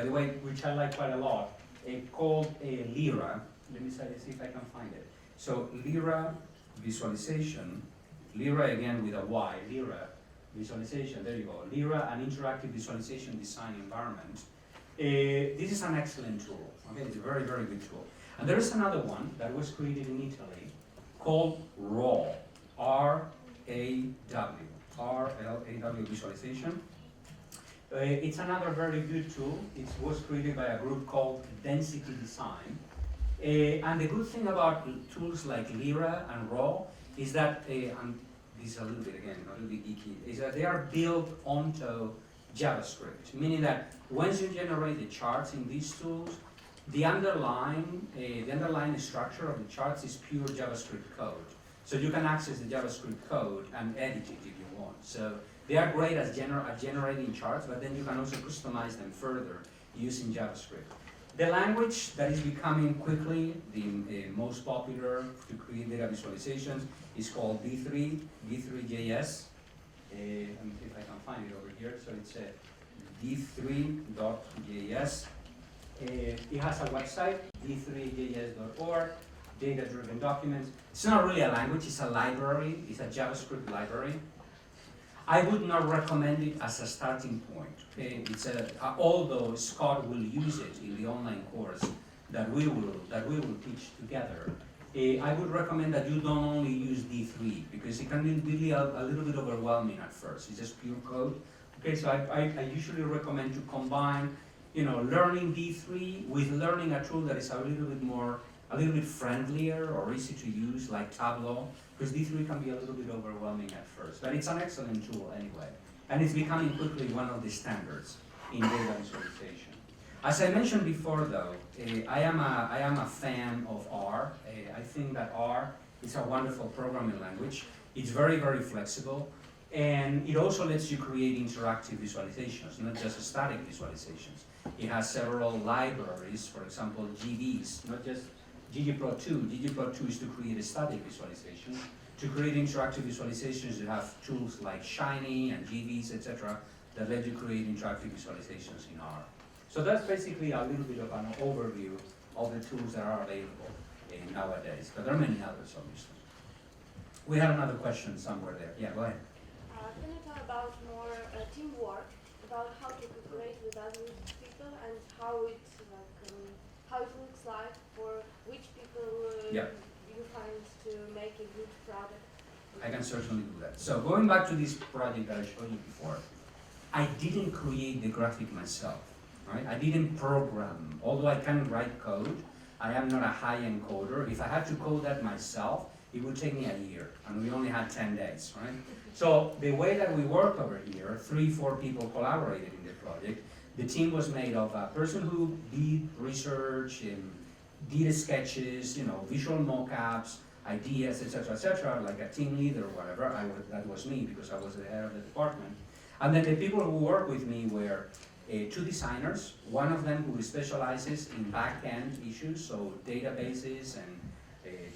the way, which I like quite a lot, called Lira. Let me see if I can find it. So Lira Visualization. Lira again with a Y. Lira Visualization. There you go. Lira, an interactive visualization design environment. This is an excellent tool. Okay, it's a very, very good tool. And there is another one that was created in Italy called RAW, R-A-W visualization. It's another very good tool. It was created by a group called Density Design. And the good thing about tools like Lira and RAW is that, and this is a little bit geeky, is that they are built onto JavaScript, meaning that once you generate the charts in these tools, the underlying structure of the charts is pure JavaScript code. So you can access the JavaScript code and edit it if you want. So they are great at generating charts, but then you can also customize them further using JavaScript. The language that is becoming quickly the most popular to create data visualizations is called D3.js. Let me see if I can find it over here. So it's d3.js. It has a website, d3js.org, data-driven documents. It's not really a language, it's a library, it's a JavaScript library. I would not recommend it as a starting point. Although Scott will use it in the online course that we will teach together, I would recommend that you don't only use D3 because it can be really a little bit overwhelming at first. It's just pure code. Okay, so I usually recommend to combine, learning D3 with learning a tool that is a little bit friendlier or easy to use, like Tableau, because D3 can be a little bit overwhelming at first. But it's an excellent tool anyway, and it's becoming quickly one of the standards in data visualization. As I mentioned before, though, I am a fan of R. I think that R is a wonderful programming language. It's very, very flexible. And it also lets you create interactive visualizations, not just static visualizations. It has several libraries, for example, GVs, not just ggplot2. ggplot2 is to create a static visualization. To create interactive visualizations, you have tools like Shiny and GVs, etc., that let you create interactive visualizations in R. So that's basically a little bit of an overview of the tools that are available nowadays, but there are many others, obviously. We had another question somewhere there. Yeah, go ahead. Can you tell about more teamwork, about how to cooperate with other people and how it looks like for which people you find to make a good product? I can certainly do that. So going back to this project that I showed you before, I didn't create the graphic myself, right? I didn't program. Although I can write code, I am not a high-end coder. If I had to code that myself, it would take me a year, and we only had 10 days, right? So the way that we worked over here, 3-4 people collaborated in the project. The team was made of a person who did research, did sketches, visual mock-ups, ideas, etc., like a team leader or whatever. That was me because I was the head of the department. And then the people who worked with me were 2 designers, one of them who specializes in back-end issues, so databases and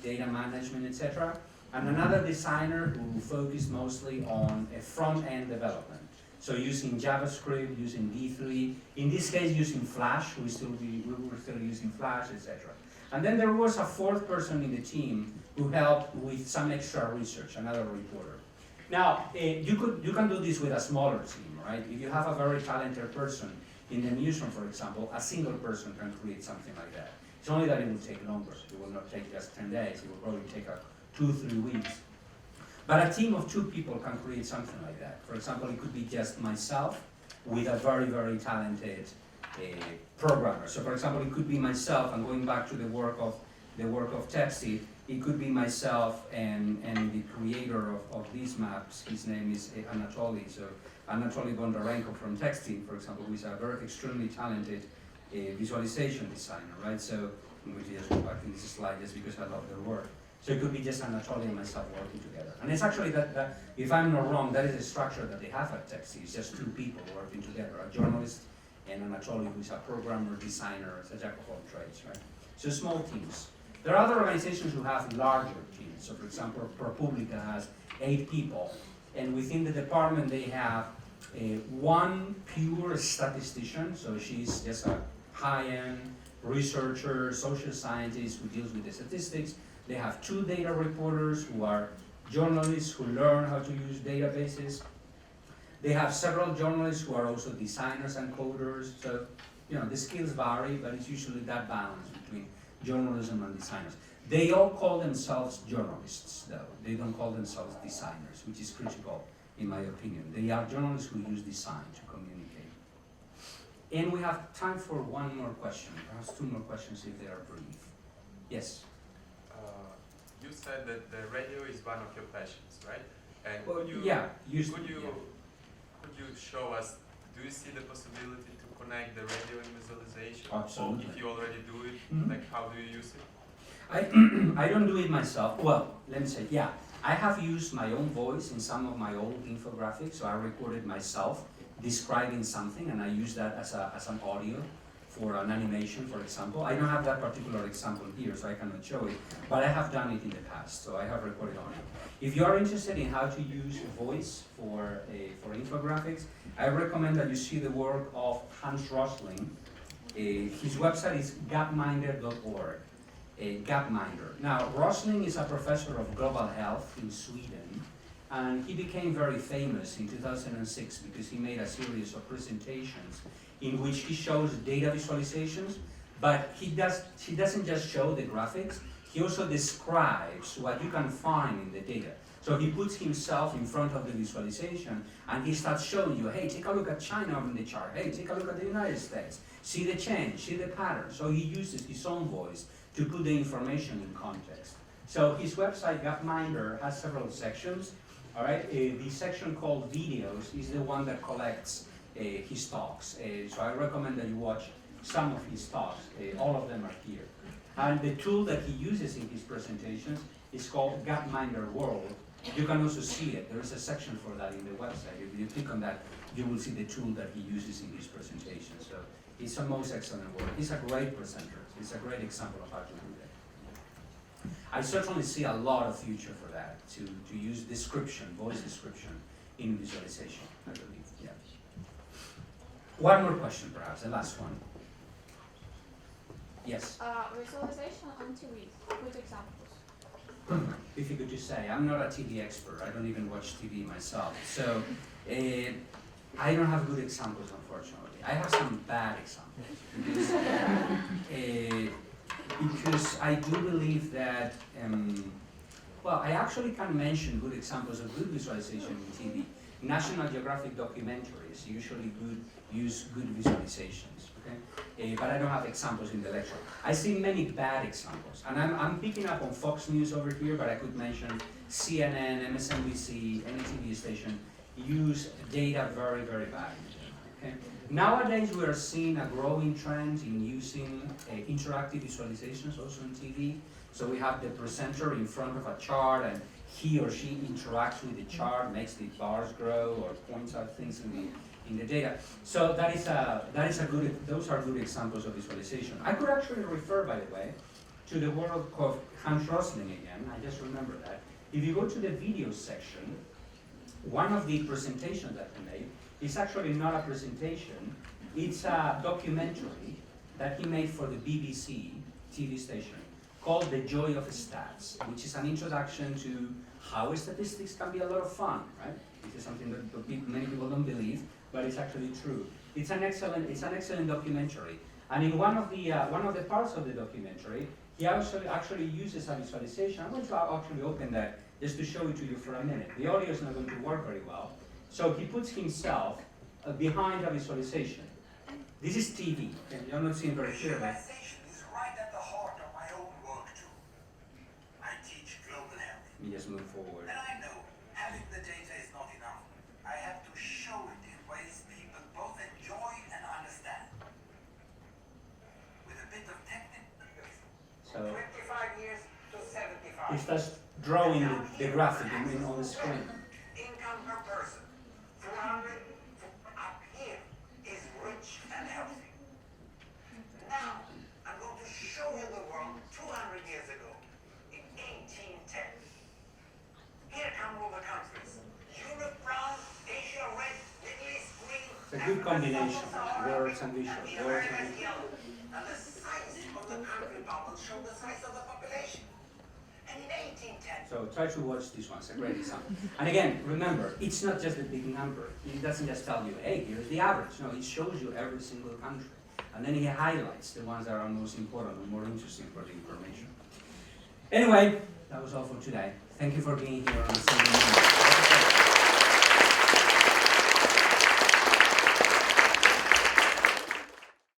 data management, etc., and another designer who focused mostly on front-end development. So using JavaScript, using D3, in this case using Flash, we were still using Flash, etc. And then there was a fourth person in the team who helped with some extra research, another reporter. Now, you can do this with a smaller team, right? If you have a very talented person in the museum, for example, a single person can create something like that. It's only that it will take longer. It will not take just 10 days. It will probably take 2-3 weeks. But a team of 2 people can create something like that. For example, it could be just myself with a very, very talented programmer. So for example, it could be myself, and going back to the work of Texty, it could be myself and the creator of these maps. His name is Anatoly. So Anatoly Bondarenko from Texty, for example, who is a very extremely talented visualization designer, right? So I'm going to just go back to this slide just because I love their work. So it could be just Anatoly and myself working together. And it's actually that if I'm not wrong, that is a structure that they have at Texty. It's just 2 people working together, a journalist and Anatoly, who's a programmer, designer, it's a jack of all trades, right? So small teams. There are other organizations who have larger teams. So for example, ProPublica has 8 people, and within the department they have one pure statistician, so she's just a high-end researcher, social scientist who deals with the statistics. They have 2 data reporters who are journalists who learn how to use databases. They have several journalists who are also designers and coders. So, the skills vary, but it's usually that balance between journalism and designers. They all call themselves journalists, though. They don't call themselves designers, which is critical, in my opinion. They are journalists who use design to communicate. And we have time for one more question, perhaps 2 more questions if they are brief. Yes? You said that the radio is one of your passions, right? And Well, could you, yeah, could you show us, do you see the possibility to connect the radio and visualization? Absolutely. Or if you already do it, Mhm. like how do you use it? I don't do it myself. Well, let me say, yeah. I have used my own voice in some of my old infographics, so I recorded myself describing something, and I use that as an audio for an animation, for example. I don't have that particular example here, so I cannot show it, but I have done it in the past, so I have recorded audio. If you are interested in how to use voice for infographics, I recommend that you see the work of Hans Rosling. His website is gapminder.org. Gapminder. Now, Rosling is a professor of global health in Sweden, and he became very famous in 2006 because he made a series of presentations in which he shows data visualizations, but he doesn't just show the graphics, he also describes what you can find in the data. So he puts himself in front of the visualization and he starts showing you, hey, take a look at China on the chart, hey, take a look at the United States, see the change, see the pattern. So he uses his own voice to put the information in context. So his website, Gapminder, has several sections. All right, the section called videos is the one that collects his talks. So I recommend that you watch some of his talks. All of them are here. And the tool that he uses in his presentations is called Gapminder World. You can also see it. There is a section for that in the website. If you click on that, you will see the tool that he uses in his presentation. So it's a most excellent work. He's a great presenter. It's a great example of how to do that. I certainly see a lot of future for that, to use description, voice description in visualization, I believe. Yeah. One more question, perhaps, the last one. Yes? Visualization on TV, good examples. Difficult to say. I'm not a TV expert. I don't even watch TV myself. So I don't have good examples, unfortunately. I have some bad examples. Because I do believe that, well, I actually can mention good examples of good visualization in TV. National Geographic documentaries usually use good visualizations, okay? But I don't have examples in the lecture. I see many bad examples, and I'm picking up on Fox News over here, but I could mention CNN, MSNBC, any TV station use data very, very badly, okay? Nowadays, we are seeing a growing trend in using interactive visualizations also in TV. So we have the presenter in front of a chart, and he or she interacts with the chart, makes the bars grow, or points out things in the data. So those are good examples of visualization. I could actually refer, by the way, to the work of Hans Rosling again. I just remember that. If you go to the video section, one of the presentations that he made, It's actually not a presentation. It's a documentary that he made for the BBC TV station called The Joy of Stats, which is an introduction to how statistics can be a lot of fun, right? This is something that many people don't believe, but it's actually true. It's an excellent documentary. And in one of the parts of the documentary, he actually uses a visualization. I'm going to actually open that just to show it to you for a minute. The audio is not going to work very well. So he puts himself behind a visualization. This is TV. You're not seeing very clearly. Visualization is right at the heart of my own work too. I teach global health. Let me just move forward. And I know having the data is not enough. I have to show it in ways people both enjoy and understand. With a bit of technique. So 25 years to 75. he starts drawing the graphic on the screen. Income per person. 400 up here is rich and healthy. Now, I'm going to show you the world 200 years ago, in 1810. Here come all the countries. Europe brown, Asia red, Middle East green. It's a good combination, words and visuals. And the Americas yellow. And the size of the country bubbles show the size of the population. And in 1810, So try to watch this one, it's a great example. And again, remember, it's not just a big number. It doesn't just tell you, hey, here's the average. No, it shows you every single country. And then he highlights the ones that are most important and more interesting for the information. Anyway, that was all for today. Thank you for being here on Sunday morning.